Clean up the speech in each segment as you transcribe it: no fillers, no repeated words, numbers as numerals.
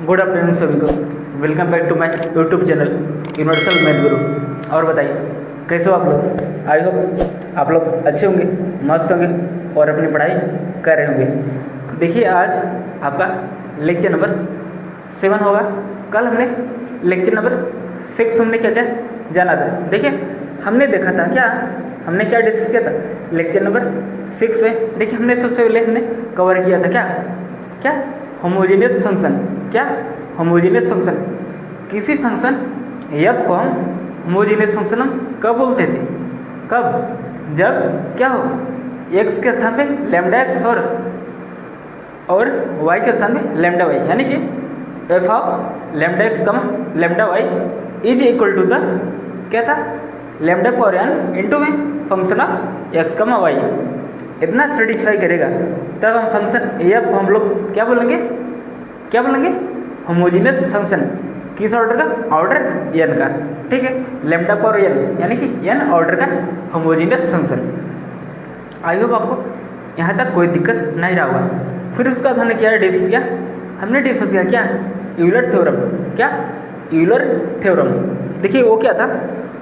Good afternoon सभी को। Welcome back to my YouTube channel Universal Math Guru. और बताइए कैसे हो आप लोग। आई होप आप लोग अच्छे होंगे, मस्त होंगे और अपनी पढ़ाई कर रहे होंगे। देखिए आज आपका लेक्चर नंबर 7 होगा। कल हमने लेक्चर नंबर 6 हमने क्या क्या जाना था। देखिए हमने देखा था हमने क्या डिस्कस किया था लेक्चर नंबर 6 में। देखिए हमने सबसे पहले हमने कवर किया था क्या होमोजेनियस फंक्शन। क्या होमोजेनियस फंक्शन, किसी फंक्शन एफ को हम होमोजेनियस फंक्शन हम कब बोलते थे? कब? जब क्या हो x के स्थान पे लैम्डा एक्स और y के स्थान पे लैम्डा वाई, यानी कि F of lambda X comma lambda Y is equal to the क्या था लैम्डा पावर n इंटू में function of x comma Y. इतना सेटिस्फाई करेगा तब हम फंक्शन एफ को हम लोग क्या बोलेंगे होमोजेनियस फंक्शन। किस ऑर्डर का? ऑर्डर n का। ठीक है, लैम्डा पावर n यानी कि n ऑर्डर का होमोजेनियस फंक्शन। आई होप आपको यहाँ तक कोई दिक्कत नहीं रहा होगा। फिर उसका हमने क्या डिस्कस किया? हमने डिस्कस किया क्या यूलर थ्योरम। क्या यूलर थ्योरम? देखिए वो क्या था,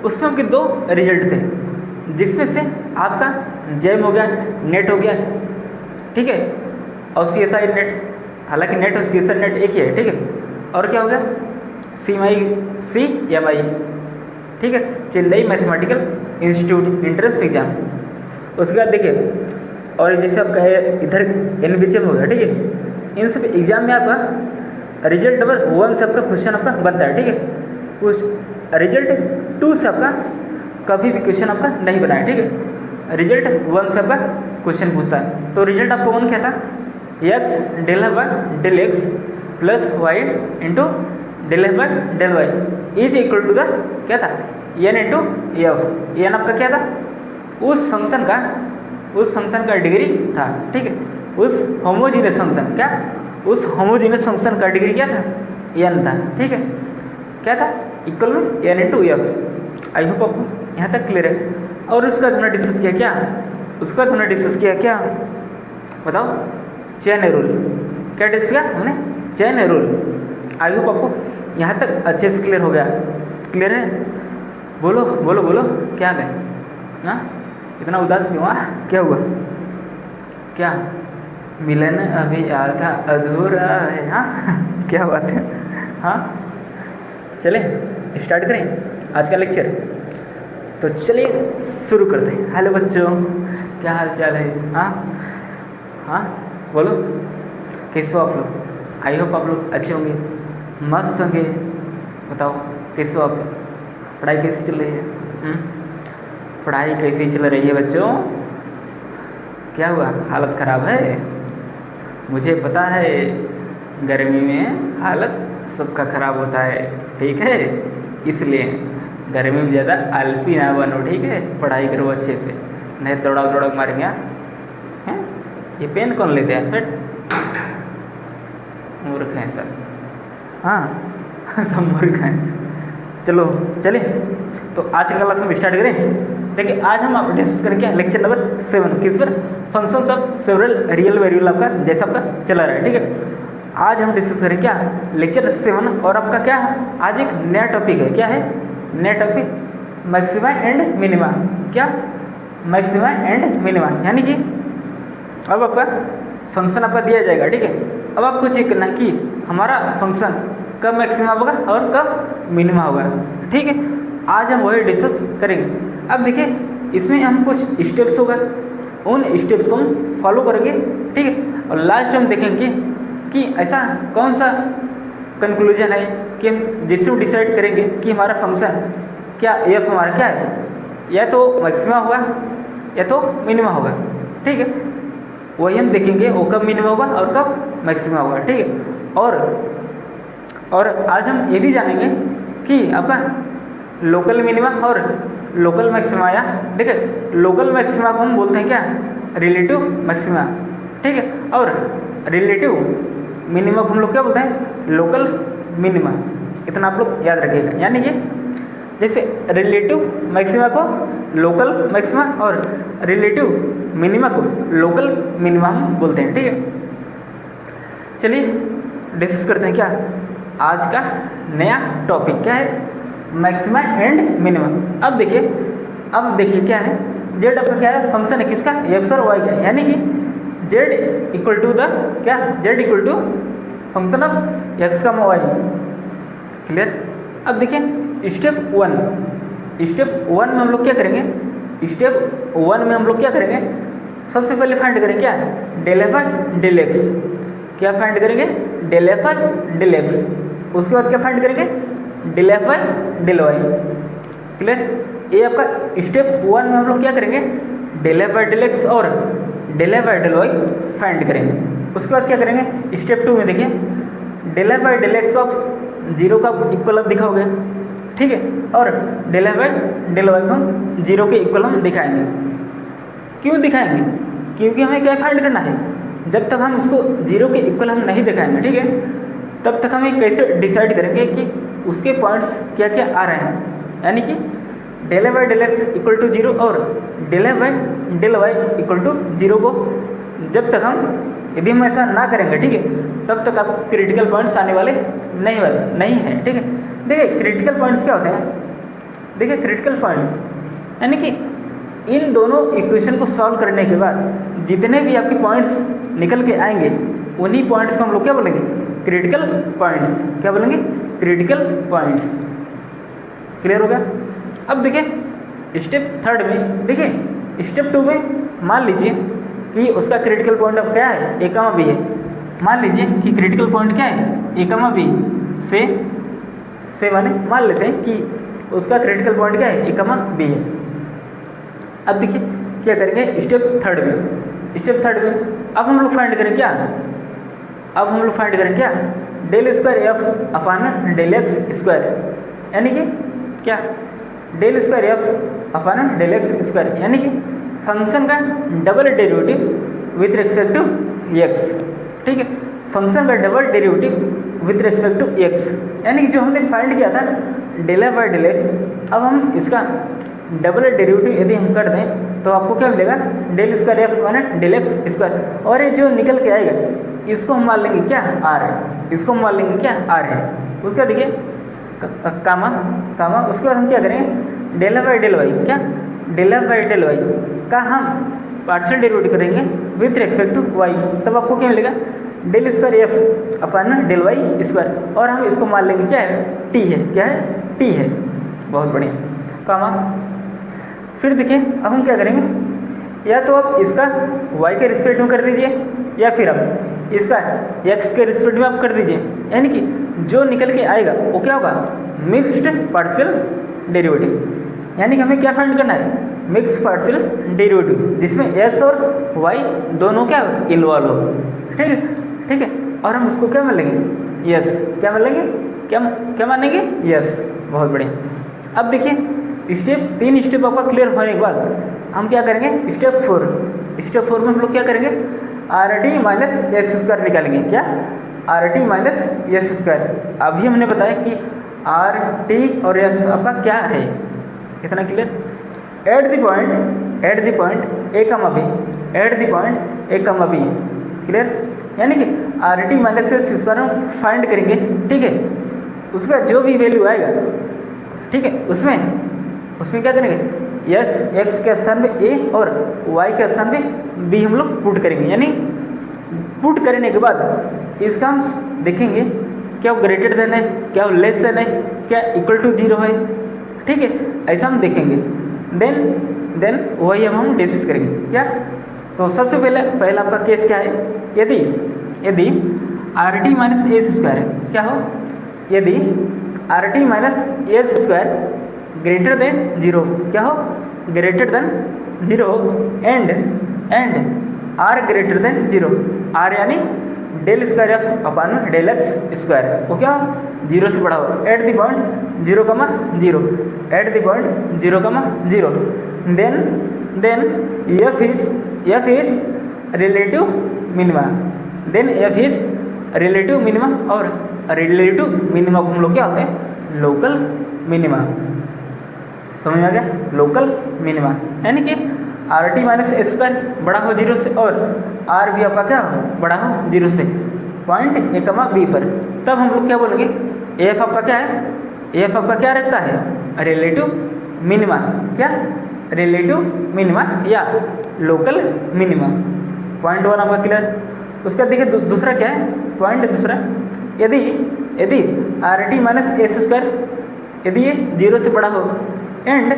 उसमें हमके 2 रिजल्ट थे, जिसमें से आपका जैम हो गया, नेट हो गया, ठीक है, और CSI नेट। हालांकि नेट और CSI नेट एक ही है, ठीक है। और क्या हो गया CMI, ठीक है, Chennai mathematical institute entrance exam. उसके बाद देखिए और जैसे आपका इधर NBHM हो गया, ठीक है। इन सब एग्जाम में आपका रिजल्ट नंबर 1 से आपका क्वेश्चन आपका बनता है, ठीक है। उस रिजल्ट 2 से आपका कभी भी क्वेश्चन आपका नहीं बना है, ठीक है। रिजल्ट 1 से आपका क्वेश्चन पूछता है। तो रिजल्ट आपका 1 क्या था? x del F by del X plus Y into del F by del Y is equal to the क्या था n इंटू एफ। एन आपका क्या था? उस फंक्शन का डिग्री था, ठीक है। उस होमोजेनियस फंक्शन उस होमोजेनियस फंक्शन का डिग्री क्या था? n था, ठीक है। क्या था? इक्वल में n into F. I hope आपको यहाँ तक क्लियर है। और उसका हमने डिस्कस किया क्या बताओ? Chain rule. क्या डिस्कस किया हमने? Chain rule. आई होप आपको यहाँ तक अच्छे से क्लियर हो गया। क्लियर है? बोलो बोलो बोलो, क्या है? हाँ, इतना उदास क्यों हुआ? क्या हुआ? क्या मिलन अभी आधा अधूरा है? हाँ क्या बात है? हाँ चले स्टार्ट करें आज का लेक्चर। तो चलिए शुरू करते हैं। हेलो बच्चों, क्या हाल चाल है? हाँ बोलो, कैसे हो आप लोग? आई होप आप लोग अच्छे होंगे, मस्त होंगे। बताओ कैसे हो आप? पढ़ाई कैसी चल रही है? पढ़ाई कैसी चल रही है बच्चों? क्या हुआ, हालत ख़राब है? मुझे पता है गर्मी में हालत सबका ख़राब होता है, ठीक है। इसलिए गर्मी में ज़्यादा आलसी ना बनो, ठीक है। पढ़ाई करो अच्छे से, नहीं दौड़ा मारेंगे। हैं ये पेन कौन लेते हैं? मूर्ख हैं सब। हाँ सब मूर्ख हैं। चलो चले तो आज का क्लास हम स्टार्ट करें। देखिए आज हम आप डिस्कस करेंगे लेक्चर नंबर 7 किस पर? Functions of several real variable आपका जैसा आपका चला रहा है, ठीक है। आज हम डिस्कस करें क्या लेक्चर 7 और आपका क्या आज एक नया टॉपिक है। क्या है नया टॉपिक? Maxima and minima. क्या मैक्सिमा एंड मिनिमा, यानी कि अब आपका फंक्शन आपका दिया जाएगा, ठीक है। अब आपको चेक करना है कि हमारा फंक्शन कब मैक्सिमा होगा और कब मिनिमा होगा, ठीक है। आज हम वही डिस्कस करेंगे। अब देखिए इसमें हम कुछ स्टेप्स होगा, उन स्टेप्स को हम फॉलो करेंगे, ठीक है। और लास्ट हम देखेंगे कि ऐसा कौन सा कंक्लूजन है कि हम जिससे डिसाइड करेंगे कि हमारा फंक्शन क्या एफ हमारा क्या है, या तो मैक्सिमा होगा या तो मिनिमा होगा, ठीक है। वही हम देखेंगे वो कब मिनिमा होगा और कब मैक्सिमा होगा, ठीक है। और आज हम ये भी जानेंगे कि आपका लोकल मिनिमा और लोकल मैक्सिमा, या देखिए लोकल मैक्सिमा को हम बोलते हैं क्या रिलेटिव मैक्सिमा, ठीक है। और रिलेटिव मिनिमा को हम लोग क्या बोलते हैं? Local minima. इतना आप लोग याद रखिएगा। यानी कि जैसे रिलेटिव मैक्सिमा को लोकल मैक्सिमा और रिलेटिव मिनिमा को लोकल मिनिमा हम बोलते हैं, ठीक है। चलिए डिस्कस करते हैं क्या आज का नया टॉपिक क्या है, मैक्सिमा एंड मिनिमा। अब देखिए क्या है, जेड आपका क्या है, फंक्शन है किसका, एक्स और वाई का, यानी कि जेड इक्वल टू द क्या, z equal to function of x का वाई। क्लियर। अब देखिए स्टेप वन में हम लोग क्या करेंगे, स्टेप वन में हम लोग क्या करेंगे, सबसे पहले फाइंड करेंगे क्या, डेल एफ डेल एक्स। क्या फाइंड करेंगे, डेल एफ डेल एक्स। उसके बाद क्या फाइंड करेंगे, del f del y. Clear. ये आपका स्टेप वन में हम लोग क्या करेंगे, डेल एफ डेल एक्स और del f del y find करेंगे। उसके बाद क्या करेंगे, स्टेप टू में देखिए डेल एफ डेल एक्स को आप जीरो का इक्वल आप दिखाओगे, ठीक है, और डेल एफ डेल वाई को हम जीरो के इक्वल हम दिखाएंगे। क्यों दिखाएंगे, क्योंकि हमें क्या फाइंड करना है, जब तक हम उसको जीरो के इक्वल हम नहीं दिखाएंगे, ठीक है, तब तक हमें कैसे डिसाइड करेंगे कि उसके पॉइंट्स क्या क्या आ रहे हैं। यानी कि del f by del x equal to zero और del f by del y equal to zero को जब तक हम, यदि हम ऐसा ना करेंगे, ठीक है, तब तक आपको क्रिटिकल पॉइंट्स आने वाले नहीं है। ठीक है, देखिए क्रिटिकल पॉइंट्स क्या होते हैं, देखिए क्रिटिकल पॉइंट्स यानी कि इन दोनों इक्वेशन को सॉल्व करने के बाद जितने भी आपके पॉइंट्स निकल के आएंगे, उन्हीं पॉइंट्स को हम लोग क्या बोलेंगे, क्रिटिकल पॉइंट्स। क्या बोलेंगे, क्रिटिकल पॉइंट्स। क्लियर हो गया। अब देखिए स्टेप थर्ड में, देखिए स्टेप टू में मान लीजिए कि उसका क्रिटिकल पॉइंट अब क्या है, ए कमा बी है। मान लीजिए कि क्रिटिकल पॉइंट क्या है, ए कमा बी से माने मान लेते हैं कि उसका क्रिटिकल पॉइंट क्या है, ए कमा बी है। अब देखिए क्या करेंगे, स्टेप थर्ड में अब हम लोग फाइंड करें क्या, अब हम लोग फाइंड करें क्या, del square f upon del x square, यानी कि क्या, del square f upon del x square, यानी कि फंक्शन का double derivative with respect to x. ठीक है, फंक्शन का double derivative with respect to x, यानी कि जो हमने फाइंड किया था del f by del x, अब हम इसका डबल डेरिवेटिव यदि हम कर दें तो आपको क्या मिलेगा, डेल स्क्वायर एफ माने डेल एक्स स्क्वायर, और ये जो निकल के आएगा इसको हम मान लेंगे क्या, आर है, इसको हम मान लेंगे क्या, आर है। उसका देखिए कामा, उसके बाद हम क्या करेंगे, del f by del y, क्या, del f by del y का हम पार्शियल डेरिवेटिव करेंगे विथ रिस्पेक्ट टू वाई, तब आपको क्या मिलेगा, del square f upon del y square, और हम इसको मान लेंगे क्या है, टी है, क्या है, टी है। बहुत बढ़िया, कामा। फिर देखिए अब हम क्या करेंगे, या तो आप इसका y के रिस्पेक्ट में कर दीजिए, या फिर आप इसका x के रिस्पेक्ट में आप कर दीजिए, यानी कि जो निकल के आएगा वो क्या होगा, मिक्स्ड पार्शियल डेरिवेटिव। यानी कि हमें क्या फाइंड करना है, मिक्स्ड पार्शियल डेरिवेटिव, जिसमें x और y दोनों क्या इन्वॉल्व हो। ठीक है, और हम उसको क्या मान लेंगे, यस। क्या मान लेंगे, क्या मानेंगे, यस। बहुत बढ़िया। अब देखिए तीन स्टेप आपका क्लियर होने के बाद हम क्या करेंगे, स्टेप फोर में हम लोग क्या करेंगे, are t minus s square निकालेंगे। क्या, are t minus s square. अभी हमने बताया कि आर टी और एस आपका क्या है, कितना clear. At the point a comma b, at the point a comma b. Clear, यानी कि r t minus s square हम फाइंड करेंगे। ठीक है, उसका जो भी वैल्यू आएगा, ठीक है, उसमें क्या करेंगे, यस एक्स के स्थान पे ए और वाई के स्थान पे बी हम लोग पुट करेंगे। यानी पुट करने के बाद इसका हम देखेंगे क्या वो ग्रेटर देन है, क्या वो लेस देन है, क्या इक्वल टू जीरो है। ठीक है, ऐसा हम देखेंगे। देन वही हम डिस्कस करेंगे। क्या, तो सबसे पहला आपका केस क्या है, यदि r t minus s square है, क्या हो, यदि r t minus s square greater than zero, क्या हो, greater than zero, and r greater than zero, r यानी del square f upon del x square, वो क्या जीरो से बड़ा हो, at the point zero comma zero, at the point zero comma zero. Then f is relative minima, then f is relative minima, और relative minima को हम लोग क्या होते हैं, लोकल मिनिमा। समझ में आ गया, लोकल मिनिमा, यानी कि r t minus s square बड़ा हो जीरो से और आर भी आपका क्या हो, बड़ा हो जीरो से, पॉइंट ए कमा बी पर, तब हम लोग क्या बोलेंगे, एफ आपका क्या है, एफ आपका क्या रखता है, रिलेटिव मिनिमा, क्या रिलेटिव मिनिमा या लोकल मिनिमा। पॉइंट 1 आपका क्लियर। उसका देखिए दूसरा क्या है, पॉइंट दूसरा, यदि यदि r t minus s square यदि ये 0 से बड़ा हो एंड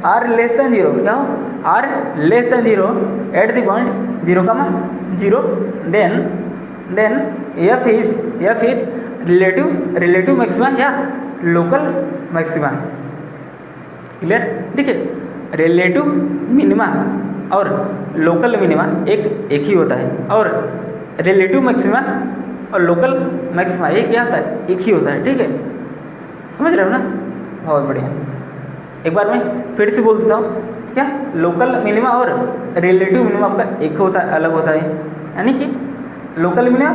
आर लेस दैन 0, क्या हो, are less than 0 at the point 0, then f is relative maxima या लोकल मैक्सिमा। क्लियर। देखिए रिलेटिव मिनिमा और लोकल मिनिमा एक ही होता है, और रिलेटिव मैक्सिमा और लोकल मैक्सिमा ये क्या होता है, एक ही होता है। ठीक है, समझ रहे हो ना, बहुत बढ़िया। एक बार मैं फिर से बोल देता हूँ, क्या लोकल मिनिमा और रिलेटिव मिनिमा आपका एक होता है, अलग होता है। यानी कि लोकल मिनिमा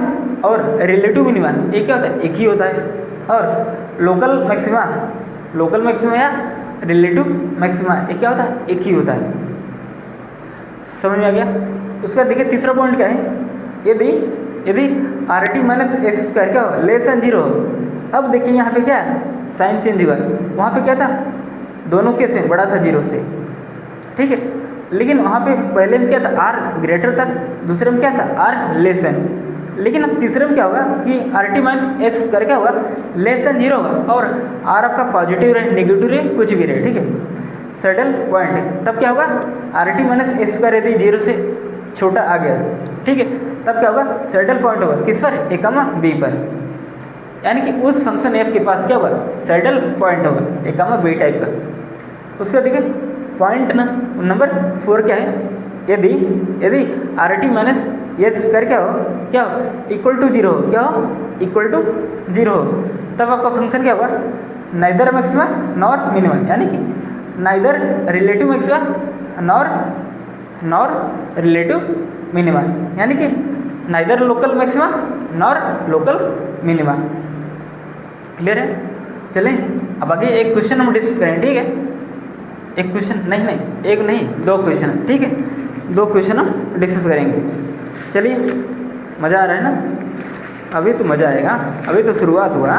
और रिलेटिव मिनिमा एक क्या होता है, एक ही होता है। और लोकल मैक्सिमा या रिलेटिव मैक्सिमा एक क्या होता है, एक ही होता है। समझ में आ गया। उसका देखिए तीसरा पॉइंट क्या है, यदि r t minus s square क्या हो, लेस दैन 0 हो। अब देखिए यहाँ पे क्या है, साइन चेंज हुआ। वहाँ पे क्या था, दोनों के से बड़ा था 0 से, ठीक है। लेकिन वहाँ पे पहले में क्या था, आर ग्रेटर था, दूसरे में क्या था, आर लेस दैन। लेकिन अब तीसरे में क्या होगा कि r t minus s square क्या होगा, लेस दैन 0 होगा, और आर आपका पॉजिटिव रहे, नेगेटिव रहे, कुछ भी रहे, ठीक है। सैडल पॉइंट, तब क्या होगा, are t minus s square यदि 0 से छोटा आ गया, ठीक है, तब क्या होगा, सैडल पॉइंट होगा किस पर, ए कमा बी पर। यानी कि उस फंक्शन एफ के पास क्या होगा, सैडल पॉइंट होगा, ए कमा बी टाइप का। उसका देखिए पॉइंट नंबर 4 क्या है, यदि r t minus s square क्या हो इक्वल टू 0 हो, क्या हो इक्वल टू 0 हो, तब आपका फंक्शन क्या होगा, नाइदर मैक्सिमा नॉर मिनिमा। यानी कि neither relative maxima nor relative minima, यानी कि neither local maxima nor local minima. Clear है। चलें अब आगे एक क्वेश्चन हम डिस्कस करें, ठीक है। एक क्वेश्चन नहीं, 2 क्वेश्चन, ठीक है, 2 क्वेश्चन हम डिस्कस करेंगे। चलिए, मज़ा आ रहा है ना, अभी तो मज़ा आएगा, अभी तो शुरुआत हुआ,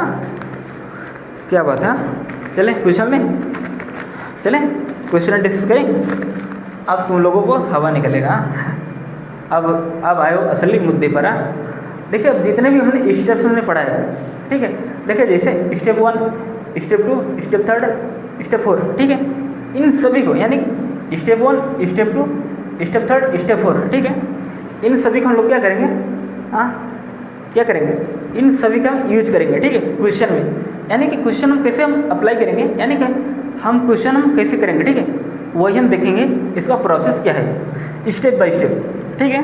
क्या बात है। चलें क्वेश्चन डिस्कस करें। अब तुम लोगों को हवा निकलेगा। अब आयो असली मुद्दे पर। देखिए अब जितने भी हमने स्टेप्स हमने पढ़ा है, ठीक है, देखिए जैसे स्टेप 1, स्टेप 2, स्टेप 3, स्टेप 4, ठीक है, इन सभी को, यानी स्टेप 1, स्टेप 2, स्टेप 3, स्टेप 4, ठीक है, इन सभी को हम लोग क्या करेंगे, क्या करेंगे, इन सभी का यूज करेंगे, ठीक है, क्वेश्चन में। यानी कि क्वेश्चन हम कैसे हम अप्लाई करेंगे, यानी कि हम क्वेश्चन हम कैसे करेंगे, ठीक है, वही हम देखेंगे, इसका प्रोसेस क्या है, स्टेप बाय स्टेप, ठीक है।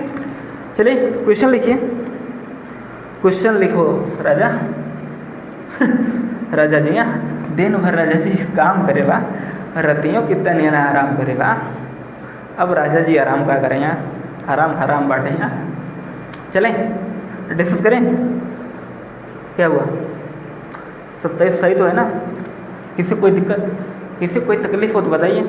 चलिए क्वेश्चन लिखिए, क्वेश्चन लिखो राजा। राजा जी यहाँ दिन भर राजा जी काम करेगा, रतियों कितना नहीं आराम करेगा। अब राजा जी आराम क्या करें, यहाँ आराम बांटे यहाँ। चलें डिस्कस करें, क्या हुआ, सब सही तो है ना, किसी कोई दिक्कत, किसी कोई तकलीफ हो तो बताइए।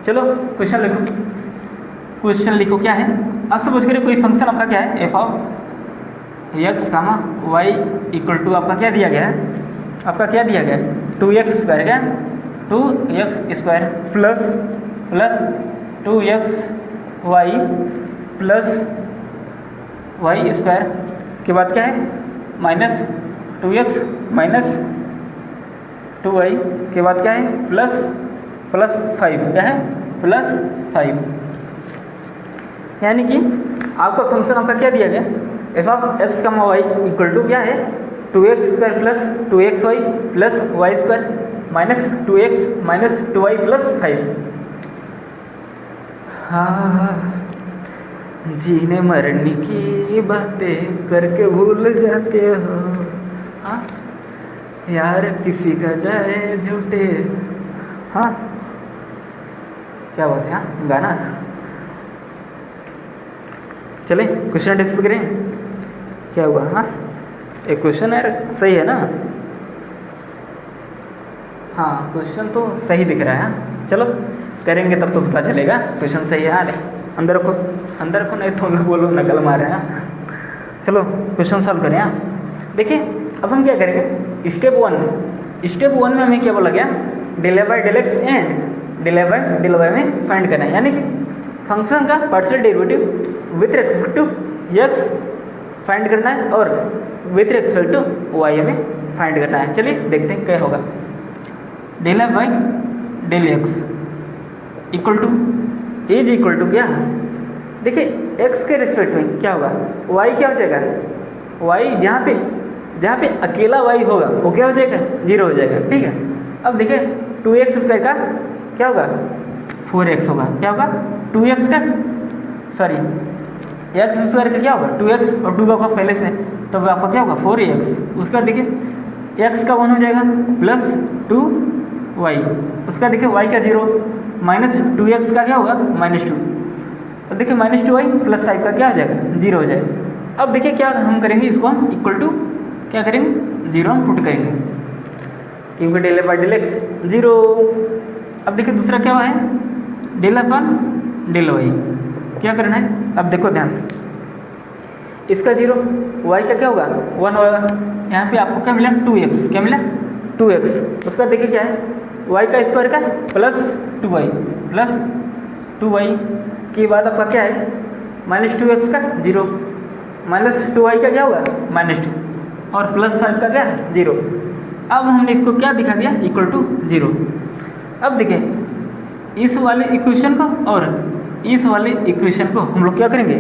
चलो क्वेश्चन लिखो क्या है। अब सपोज करिए कोई फंक्शन आपका क्या है, f of x comma y equal to आपका क्या दिया गया है, आपका क्या दिया गया है, 2x स्क्वायर, क्या 2x square plus 2x y plus y square के बाद क्या है, माइनस 2x माइनस 2y के बाद क्या है, प्लस 5, क्या है प्लस 5। यानी कि आपका फंक्शन आपका क्या दिया गया, एफ ऑफ एक्स का वाई इक्वल टू क्या है, 2x square plus 2xy plus y square minus 2x minus 2y plus 5। हाँ, जीने मरने की बातें करके भूल जाते हो, हाँ यार किसी का जाए झूठे, हाँ क्या बात है, हाँ गाना। चलें क्वेश्चन डिस्कस करें, क्या हुआ, हाँ एक क्वेश्चन है सही है ना, हाँ क्वेश्चन तो सही दिख रहा है। चलो करेंगे तब तो पता चलेगा क्वेश्चन सही है। हाँ अंदर रखो नहीं तो लोग बोलो नकल मार रहे हैं। चलो क्वेश्चन सॉल्व करें। देखिए अब हम क्या करेंगे, स्टेप वन में हमें क्या बोला गया, del by del x and del y में फाइंड करना है, यानी कि फंक्शन का partial derivative with respect to x find करना है और विथ रेस्पेक्ट टू वाई हमें फाइंड करना है। चलिए देखते हैं क्या होगा। Del f by del x equal to क्या, देखिए x के रिस्पेक्ट में क्या होगा, y क्या हो जाएगा, y जहाँ पे अकेला y होगा वो क्या हो जाएगा, 0 हो जाएगा। ठीक है, अब देखिए 2x स्क्वायर का क्या होगा, 4x होगा। क्या होगा, 2x का सॉरी x स्क्वायर का क्या होगा 2x और 2 का होगा पहले से, तब आपका क्या होगा 4x। उसका देखिए x का 1 हो जाएगा प्लस 2y, उसका देखिए y का 0 माइनस 2x का क्या होगा -2, तो देखिए -2y प्लस 5 का क्या हो जाएगा 0 हो जाएगा। अब देखिए क्या हम करेंगे, इसको हम इक्वल टू क्या करेंगे, 0 हम पुट करेंगे क्योंकि del f by del x 0। अब देखिए दूसरा क्या हुआ है, del f one del y, क्या करना है, अब देखो ध्यान से, इसका 0 y का क्या होगा 1 होगा, यहाँ पे आपको क्या मिला 2x, क्या मिला 2x, उसका देखिए क्या है y का स्क्वायर का प्लस 2y के बाद आपका क्या है -2x का 0 माइनस 2y का क्या होगा -2 और प्लस 5 का क्या 0। अब हमने इसको क्या दिखा दिया, इक्वल टू 0। अब देखिए इस वाले इक्वेशन को और इस वाले इक्वेशन को हम लोग क्या करेंगे,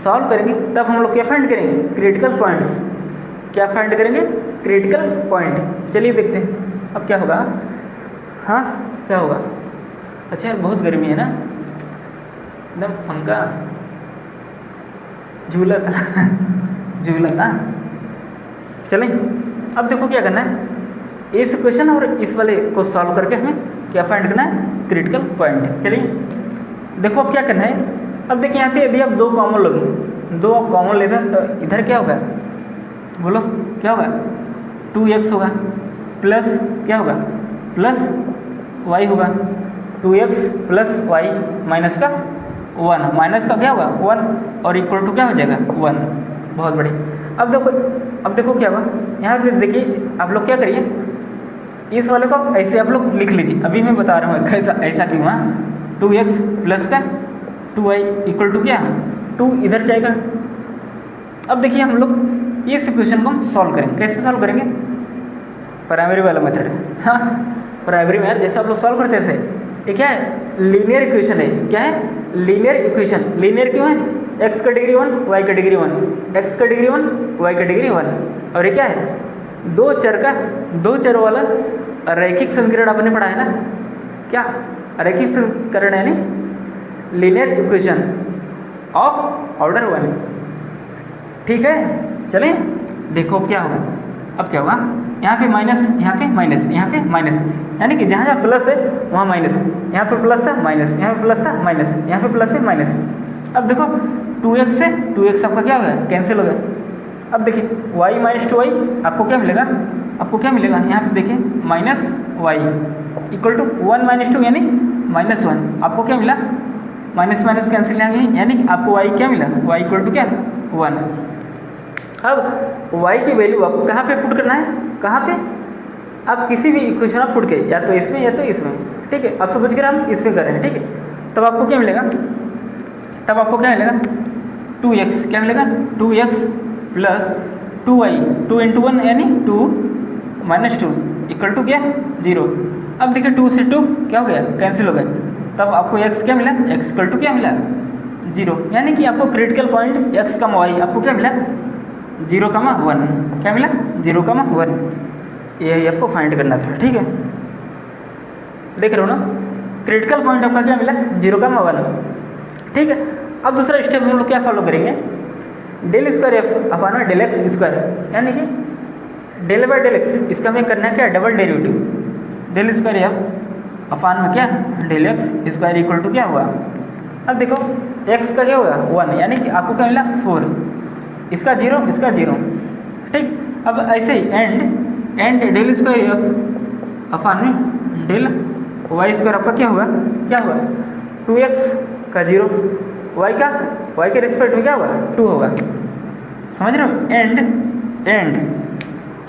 सॉल्व करेंगे, तब हम लोग क्या फाइंड करेंगे, क्रिटिकल पॉइंट्स। क्या फाइंड करेंगे, क्रिटिकल पॉइंट। चलिए देखते हैं अब क्या होगा। हाँ क्या होगा, अच्छा यार बहुत गर्मी है ना, एकदम पंखा झूला था। चलें अब देखो क्या करना है, इस क्वेश्चन और इस वाले को सॉल्व करके हमें क्या फाइंड करना है, क्रिटिकल पॉइंट। चलिए देखो अब क्या करना है, अब देखिए यहाँ से यदि आप 2 कॉमन लोगे, 2 आप कॉमन लेते हैं तो इधर क्या होगा, बोलो क्या होगा 2x होगा प्लस क्या होगा प्लस y होगा, 2x प्लस y माइनस का 1, माइनस का क्या होगा 1 और इक्वल टू क्या हो जाएगा 1। बहुत बढ़िया। अब देखो क्या होगा, यहाँ पे देखिए आप लोग क्या करिए, इस वाले को ऐसे आप लोग लिख लीजिए, अभी मैं बता रहा हूँ ऐसा क्यों हुआ। 2x प्लस का 2y इक्वल टू क्या 2 इधर जाएगा। अब देखिए हम लोग इस इक्वेशन को हम सॉल्व करेंगे, कैसे सॉल्व करेंगे, प्राइमरी वाला मेथड। हाँ प्राइमरी में यार जैसे आप लोग सॉल्व करते थे, ये क्या है, लीनियर इक्वेशन है। क्या है, लीनियर इक्वेशन। लीनियर क्यों है, x का डिग्री 1 y का डिग्री 1, x का डिग्री 1 y का डिग्री 1। और ये क्या है, दो चर वाला रैखिक समीकरण आपने पढ़ा है ना, क्या रैखिक समीकरण है नहीं, लीनियर इक्वेशन ऑफ ऑर्डर 1। ठीक है, चलें देखो क्या होगा। अब क्या होगा, यहाँ पे माइनस, यहाँ पे माइनस, यहाँ पे माइनस, यानी कि जहाँ जहाँ प्लस है वहाँ माइनस, यहाँ पे प्लस था माइनस, यहाँ पे प्लस था माइनस, यहाँ पे प्लस है माइनस। अब देखो 2x से 2x आपका क्या होगा, कैंसिल हो गया। अब देखिए y माइनस 2y आपको क्या मिलेगा, यहाँ पे देखिए minus y equal to 1 minus 2 यानी -1। आपको क्या मिला, माइनस माइनस कैंसिल यानी कि आपको y क्या मिला, y इक्वल टू क्या 1। अब y की वैल्यू आपको कहाँ पे पुट करना है, कहाँ पे, आप किसी भी इक्वेशन आप पुट के, या तो इसमें या तो इसमें। ठीक है, अब समझ कर हम इसमें कर रहे हैं। ठीक है, तब आपको क्या मिलेगा, 2x, क्या मिलेगा 2x प्लस 2y, 2 × 1 यानी 2 माइनस 2 इक्वल टू क्या 0। अब देखिए 2 से 2 क्या हो गया, कैंसिल हो गया, तब आपको x क्या मिला, x इक्वल टू क्या मिला 0, यानी कि आपको क्रिटिकल पॉइंट x, y आपको क्या मिला 0,1, क्या मिला 0,1। यही आपको फाइंड करना था। ठीक है, देख रहे हो ना, क्रिटिकल पॉइंट आपका क्या मिला 0,1। ठीक है, अब दूसरा स्टेप हम लोग क्या फॉलो करेंगे, डेल स्क्वायर एफ अपॉन में डेल एक्स स्क्वायर, यानी कि डेल बाई डेल एक्स, इसका हमें करना है क्या, double derivative. Del square f upon में क्या del x square equal to क्या हुआ। अब देखो x का क्या होगा 1, यानी कि आपको क्या मिला 4, इसका 0, इसका 0। ठीक, अब ऐसे ही and del square f upon में डेल वाई स्क्वायर आपका क्या होगा, 2x का 0, y के रिस्पेक्ट में क्या होगा 2 होगा। समझ रहे हो, एंड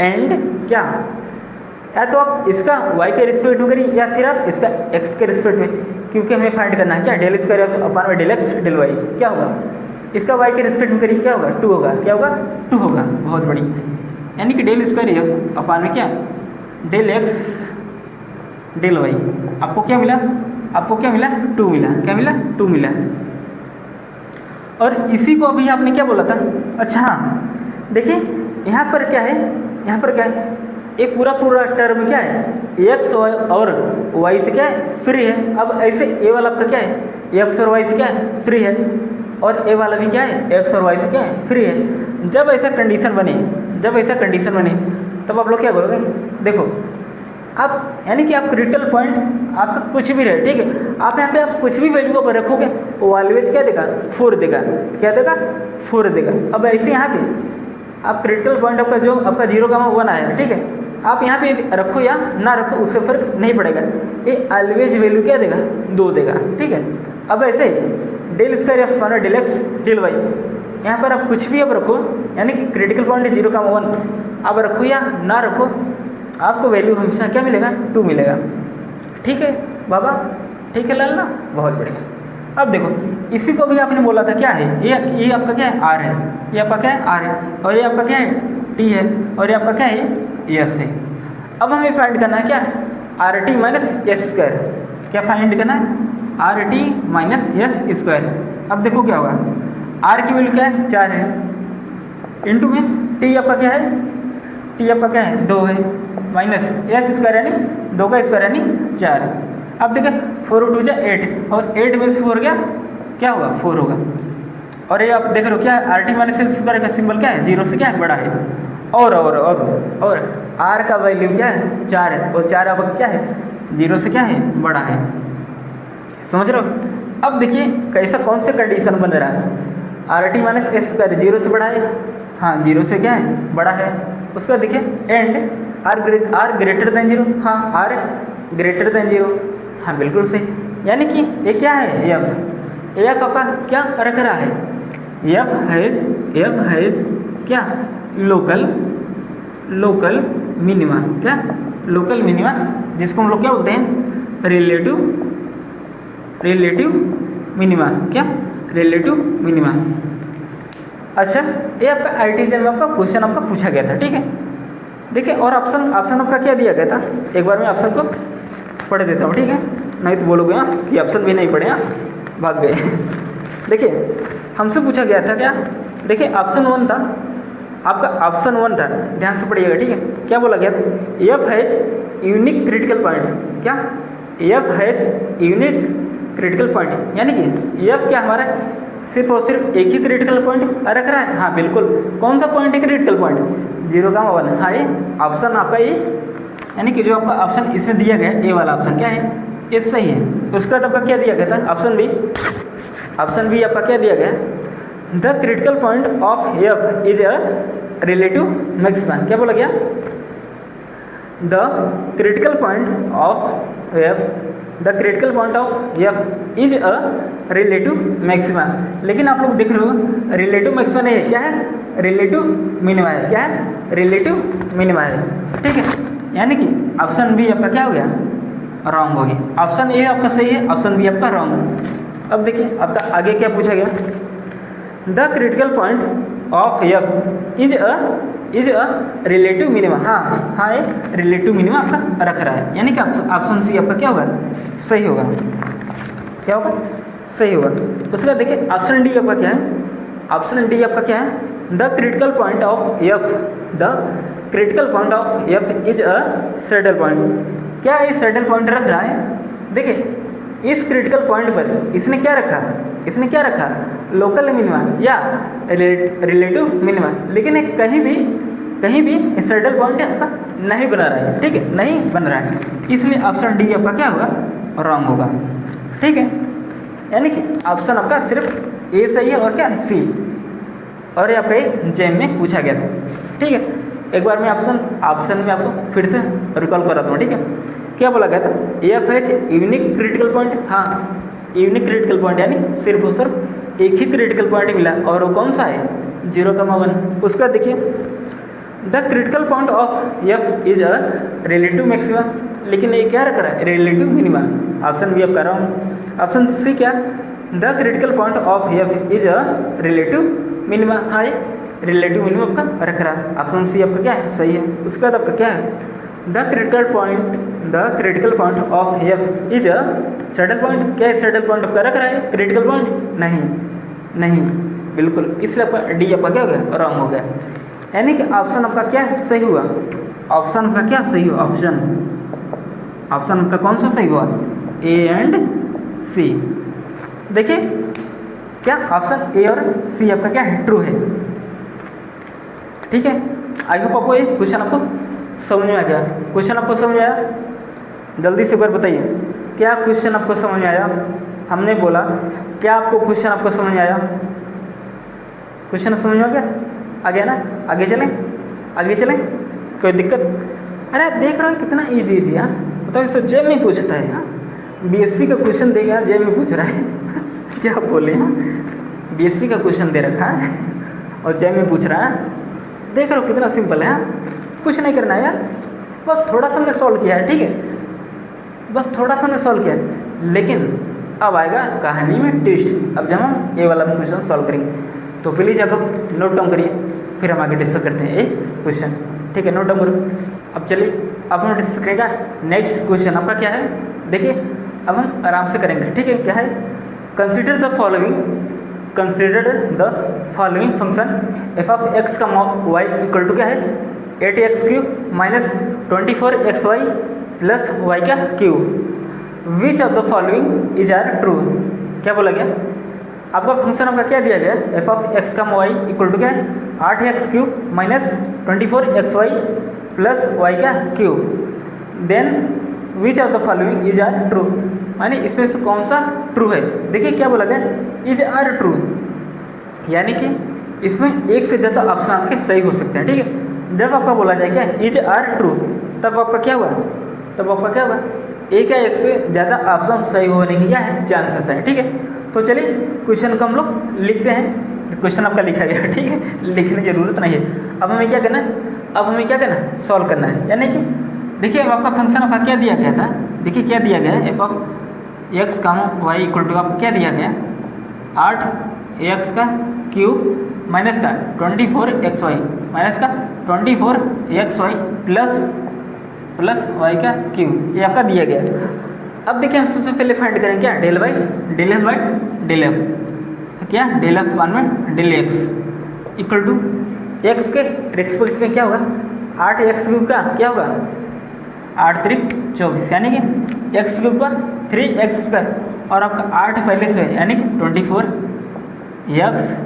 एंड क्या, या तो आप इसका y के रिस्पेक्ट में करिए या फिर आप इसका x के रिस्पेक्ट में, क्योंकि हमें फाइंड करना है क्या, डेल स्क्वायर एफ अपान में डेल एक्स डेल वाई, क्या होगा, इसका y के रिस्पेक्ट में करिए, क्या होगा, 2 होगा, क्या होगा, 2 होगा, बहुत बड़ी, यानी कि डेल स्क्वायर एफ अपान में क्या, डेल एक्स डेल वाई, आपको क्या मिला, आपको क्या मिला, 2 मिला, क्या मिला, 2 मिला। और इसी को अभी आपने क्या बोला था, अच्छा हाँ देखिए यहाँ पर क्या है, यहाँ पर क्या है, एक पूरा पूरा टर्म क्या है, एक्स और वाई से क्या है, फ्री है। अब ऐसे ए वाला आपका क्या है, एक्स और वाई से क्या है, फ्री है, और ए वाला भी क्या है, एक्स और वाई से क्या है, फ्री है। जब ऐसा कंडीशन बने, जब ऐसा कंडीशन बने तब आप लोग क्या करोगे, देखो आप यानी कि आप क्रिटिकल पॉइंट आपका कुछ भी रहे, ठीक है, आप यहाँ पे आप कुछ भी वैल्यू पर रखोगे वो ऑलवेज क्या देगा, 4 देगा, क्या देगा, 4 देगा। अब ऐसे यहाँ पे आप क्रिटिकल पॉइंट आपका जो आपका 0,1 आया, ठीक है, आप यहाँ पे रखो या ना रखो उससे फर्क नहीं पड़ेगा, ये ऑलवेज वैल्यू क्या देगा, 2 देगा, ठीक है। अब ऐसे डेल स्क्वायर एफ माना डेल एक्स डेल वाई, यहाँ पर आप कुछ भी अब रखो, यानी कि क्रिटिकल पॉइंट 0,1 आप रखो या ना रखो, आपको वैल्यू हमेशा क्या मिलेगा, 2 मिलेगा, ठीक है बाबा, ठीक है लाल ना, बहुत बढ़िया। अब देखो इसी को भी आपने बोला था क्या है, ये आपका क्या है, आर है, ये आपका क्या है, आर है, और ये आपका क्या है, टी है, और ये आपका क्या है, एस है। अब हमें फाइंड करना है क्या, are t minus s square, क्या फाइंड करना है, are t minus s square. अब देखो क्या होगा, आर की वैल्यू क्या है, 4 है, इंटू में टी आपका क्या है, टी आपका क्या है, 2 है, माइनस एस स्क्वायर यानी 2 का स्क्वायर यानी 4। अब देखिए 4 और 2 जा 8, और 8 में से 4 गया, क्या होगा, 4 होगा। और ये आप देख रहे हो क्या है, are t minus s square का सिंबल क्या है, 0 से क्या है, बड़ा है, और आर का वैल्यू क्या है, 4 है, और 4 आपका क्या है, 0 से क्या है, बड़ा है, समझ रहे हो। अब देखिए कैसा, कौन से कंडीशन बन रहा है, are t minus s square 0 से बड़ा है, हाँ 0 से क्या है, बड़ा है। उसका देखिए एंड आर ग्रेटर देन 0, हाँ आर ग्रेटर देन 0, हाँ बिल्कुल सही, यानी कि ये क्या है, एफ आपका क्या रख रहा है, एफ हैज क्या, लोकल मिनिमा, क्या लोकल मिनिमा, जिसको हम लोग क्या बोलते हैं, रिलेटिव मिनिमा, क्या रिलेटिव मिनिमा। अच्छा ये आपका आईटीजे में आपका क्वेश्चन आपका पूछा गया था, ठीक है। देखिए और ऑप्शन आपका क्या दिया गया था, एक बार मैं ऑप्शन को पढ़ देता हूँ, ठीक है, नहीं तो बोलोगे यहाँ कि ऑप्शन भी नहीं पढ़े, भाग गए। देखिए हमसे पूछा गया था क्या, देखिए ऑप्शन 1 था आपका, ऑप्शन 1 था, ध्यान से पढ़िएगा, ठीक है। क्या बोला गया था, f has unique critical point, क्या f has unique critical point, यानी कि एफ क्या हमारा सिर्फ और सिर्फ एक ही क्रिटिकल पॉइंट रख रहा है, हाँ बिल्कुल, कौन सा पॉइंट है क्रिटिकल पॉइंट, 0,1, हाँ ये ऑप्शन आपका ये, यानी कि जो आपका ऑप्शन इसमें दिया गया है, ए वाला ऑप्शन क्या है, ये सही है। उसके बाद आपका क्या दिया गया था, ऑप्शन बी आपका क्या दिया गया, the critical point of F is a relative maxima, क्या बोला गया, the critical point of F is a relative maxima. लेकिन आप लोग देख रहे हो रिलेटिव मैक्सिमा नहीं है, क्या है, रिलेटिव मिनिमा है, क्या है, रिलेटिव मिनिमा है, ठीक है। यानी कि ऑप्शन बी आपका क्या हो गया, रॉन्ग हो गया, ऑप्शन ए आपका सही है, ऑप्शन बी आपका रॉन्ग। अब देखिए आपका आगे क्या पूछा गया, the critical point of F is a relative minima, हाँ ये रिलेटिव मिनिमा आपका रख रहा है, यानी कि ऑप्शन सी आपका क्या होगा, सही होगा, क्या होगा, सही होगा। उसके बाद देखिए ऑप्शन डी आपका क्या है, ऑप्शन डी आपका क्या है, the critical point of F is a saddle point, क्या ये सैडल पॉइंट रख रहा है। देखिए इस क्रिटिकल पॉइंट पर इसने क्या रखा, लोकल मिनिमा या रिलेटिव मिनिमा, लेकिन एक कहीं भी सैडल पॉइंट आपका नहीं बना रहा है, ठीक है, नहीं बन रहा है, इसलिए ऑप्शन डी आपका क्या होगा, रॉन्ग होगा, ठीक है। यानी कि ऑप्शन आपका सिर्फ ए सही है और क्या, सी, और ये आपका जेम में पूछा गया था, ठीक है। एक बार मैं ऑप्शन में आपको फिर से रिकॉल कराता हूँ, ठीक है। क्या बोला गया था, f has unique critical point, हाँ यूनिक क्रिटिकल पॉइंट, यानी सिर्फ और सिर्फ एक ही क्रिटिकल पॉइंट मिला, और वो कौन सा है, 0,1। उसका देखिए the critical point of F is a relative maxima, लेकिन ये क्या रख रहा है, रिलेटिव मिनिमा। ऑप्शन बी आप कर रहा हूँ। ऑप्शन सी क्या, the critical point of F is a relative minima. हाँ, ये रिलेटिव मिनिमा आपका रख रहा है। ऑप्शन सी आपका क्या है, सही है। उसके बाद आपका क्या है, the critical point of F is a saddle point. क्या है, सैडल पॉइंट आपका रख रहा है क्रिटिकल पॉइंट? नहीं, बिल्कुल, इसलिए आपका डी आपका क्या हो गया, रॉन्ग हो गया। यानी कि ऑप्शन आपका क्या सही हुआ, ऑप्शन आपका क्या सही हुआ, ऑप्शन आपका कौन सा सही हुआ, ए एंड सी। देखिए क्या ऑप्शन ए और सी आपका क्या है, ट्रू है। ठीक है, आई होप आपको ये क्वेश्चन आपको समझ में आ गया। क्वेश्चन आपको समझ आया? जल्दी से एक बार बताइए, क्या क्वेश्चन आपको समझ में आया? हमने बोला क्या आपको क्वेश्चन आपको समझ में आया? क्वेश्चन समझ में आ गया ना? आगे चलें, कोई दिक्कत? अरे देख रहे हो कितना इजी है। बताओ, इससे जेब में पूछता है यार, बीएससी का क्वेश्चन देगा जेब में पूछ रहा है क्या बोले, बीएससी का क्वेश्चन दे रखा है और जेब में पूछ रहा है। देख रहे हो कितना सिंपल है, कुछ नहीं करना है यार, बस थोड़ा सा हमने सॉल्व किया है। ठीक है, बस थोड़ा सा हमने सॉल्व किया है, लेकिन अब आएगा कहानी में ट्विस्ट। अब जब हम ये वाला क्वेश्चन सॉल्व करेंगे तो प्लीज़ आप लोग नोट डाउन करिए, फिर हम आगे डिस्कस करते हैं ये क्वेश्चन। ठीक है, नोट डाउन करो। अब चलिए, अब हम डिस्कस करेंगे नेक्स्ट क्वेश्चन। आपका क्या है, देखिए अब हम आराम से करेंगे। ठीक है, क्या है, consider the following function f of x का वाई इक्वल टू क्या है, 8x³ minus 24xy plus y का cube. Which of the following is are true. क्या बोला गया, आपका फंक्शन आपका क्या दिया गया, एफ ऑफ एक्स का वाई इक्वल टू क्या है, 8x³ minus 24xy plus y का cube. Then which of the following is are true, यानी इसमें से कौन सा ट्रू है। देखिए क्या बोला गया, इज आर ट्रू, यानी कि इसमें एक से ज़्यादा ऑप्शन आपके सही हो सकते हैं। ठीक है, जब आपका बोला जाए क्या इज आर ट्रू, तब आपका क्या हुआ, एक या एक से ज़्यादा ऑप्शन सही होने की क्या है, चांसेस है। ठीक है, तो चलिए क्वेश्चन को हम लोग लिखते हैं। क्वेश्चन आपका लिखा गया, ठीक है, लिखने की जरूरत नहीं है। अब हमें क्या करना है, सॉल्व करना है। यानी कि देखिए अब आपका फंक्शन आपका क्या दिया गया था, देखिए क्या दिया गया है, एफ ऑफ एक्स का वाई इक्वल टू आपको क्या दिया गया, 8x का क्यूब माइनस का 24xy माइनस का 24xy प्लस वाई का क्यूब, ये आपका दिया गया। अब देखिए हम सबसे पहले फाइंड करेंगे क्या, del y del f by del f. तो क्या डेल एफ वन में del x equal to x के रिस्पेक्ट में क्या होगा, 8x³ का क्या होगा, 8 त्रिक 24, यानी कि x³ का 3x² और आपका 8 पहले से है, यानी कि 24x²।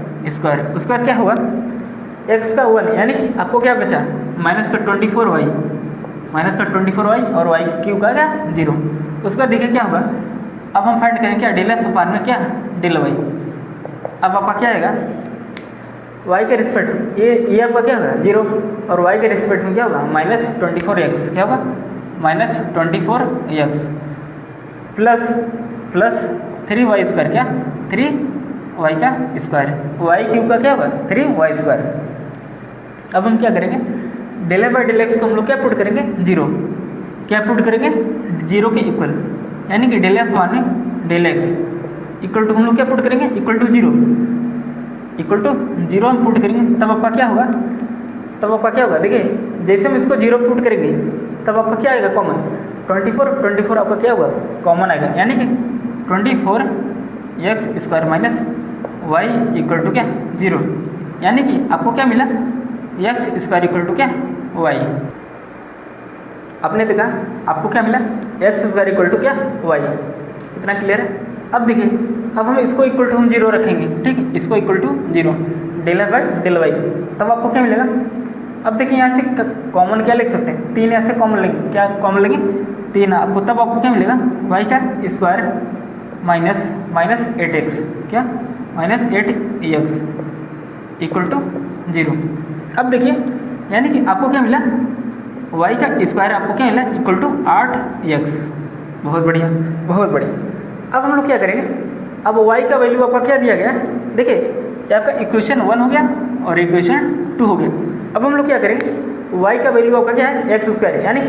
उसके बाद क्या होगा, x का 1, यानी कि आपको क्या बचा, माइनस का 24y और y³ का क्या 0। उसके बाद देखिए क्या होगा, अब हम फाइंड करें क्या, डेल एफ अपान में क्या डेल वाई। अब आपका क्या आएगा, y के रिस्पेक्ट ये आपका क्या होगा 0 और y के रिस्पेक्ट में क्या होगा माइनस 24x, क्या होगा माइनस 24x प्लस 3y² क्या 3y का स्क्वायर, y³ का क्या होगा 3y²। अब हम क्या करेंगे, del f by del x को हम लोग क्या पुट करेंगे 0, क्या पुट करेंगे 0 के इक्वल, यानी कि डेल एफ वन में डेल एक्स इक्वल टू हम लोग क्या पुट करेंगे इक्वल टू 0 हम पुट करेंगे। तब आपका क्या होगा, देखिए जैसे हम इसको 0 पुट करेंगे तब आपका क्या आएगा कॉमन, 24 आपका क्या होगा कॉमन आएगा, यानी कि 24x² minus y equal to क्या 0, यानी कि आपको क्या मिला x² इक्वल टू क्या y। आपने देखा आपको क्या मिला, x² इक्वल टू क्या y। इतना क्लियर है। अब देखिए अब हम इसको इक्वल टू हम 0 रखेंगे, ठीक है, इसको equal to 0 del f by del y, तब आपको क्या मिलेगा। अब देखिए यहाँ से कॉमन क्या लिख सकते हैं, 3 ऐसे कॉमन लेंगे, क्या कॉमन लेंगे 3 आपको, तब आपको क्या मिलेगा y का स्क्वायर माइनस 8x, क्या माइनस 8x इक्वल टू 0। अब देखिए यानी कि आपको क्या मिला, y का स्क्वायर आपको क्या मिला इक्वल टू 8x। बहुत बढ़िया। अब हम लोग क्या करेंगे, अब y का वैल्यू आपका क्या दिया गया, देखिए ये आपका इक्वेशन 1 हो गया और इक्वेशन 2 हो गया। अब हम लोग क्या करेंगे, y का वैल्यू आपका क्या है एक्स स्क्वायर है, यानी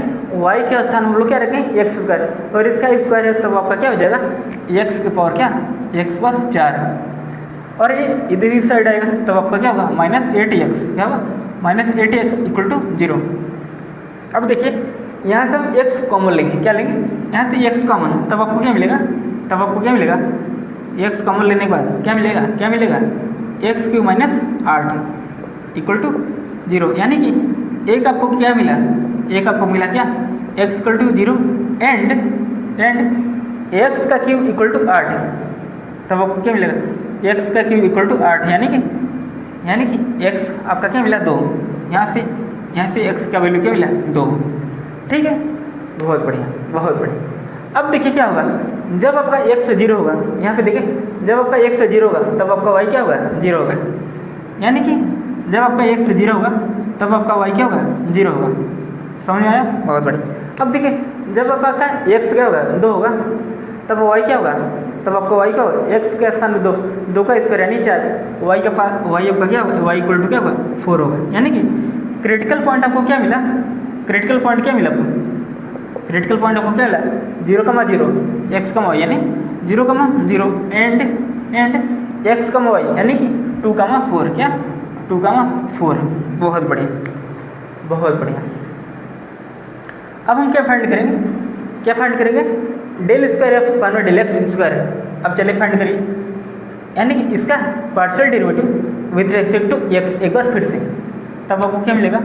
y के स्थान हम लोग क्या रखें एक्स स्क्वायर, और इसका स्क्वायर है तब आपका क्या हो जाएगा x के पावर क्या x पर 4, और ये इधर इस साइड आएगा तब आपका क्या होगा -8x, क्या होगा -8x इक्वल टू 0। अब देखिए यहाँ से हम x कॉमन लेंगे, क्या लेंगे यहाँ से x कॉमन, तब आपको क्या मिलेगा, तब आपको क्या मिलेगा x कॉमन लेने के बाद क्या मिलेगा, क्या मिलेगा x³ - 8 इक्वल टू 0, यानी कि एक आपको क्या मिला, एक आपको मिला क्या x equal to 0 and x का क्यूब इक्वल टू 8, तब आपको क्या मिलेगा x का क्यूब इक्वल टू 8, यानी कि x आपका क्या मिला 2, यहाँ से x का वैल्यू क्या मिला 2, ठीक है, बहुत बढ़िया बहुत बढ़िया। अब देखिए क्या होगा, जब आपका x 0 होगा, यहाँ पे देखिए जब आपका x 0 होगा तब आपका y क्या होगा 0 होगा, यानी कि जब आपका x 0 होगा तब आपका y क्या होगा 0 होगा, समझ में आया, बहुत बढ़िया। अब देखिए जब आपका x क्या होगा 2 होगा तब y क्या होगा, तब आपका y क्या होगा x के स्थान में 2 का स्क्वायर यानी 4, y आपका क्या होगा y इक्वल टू क्या होगा 4 होगा, यानी कि क्रिटिकल पॉइंट आपको क्या मिला, क्रिटिकल पॉइंट क्या मिला आपको, क्रिटिकल पॉइंट आपको क्या मिला 0,0 x, y यानी 0,0 एंड x, y यानी कि 2,4, क्या 2,4, बहुत बढ़िया बहुत बढ़िया। अब हम क्या फाइंड करेंगे, क्या फाइंड करेंगे del square f final del x square है। अब चलिए फाइंड करिए, यानी कि इसका partial derivative with respect to x, एक बार फिर से, तब आपको क्या मिलेगा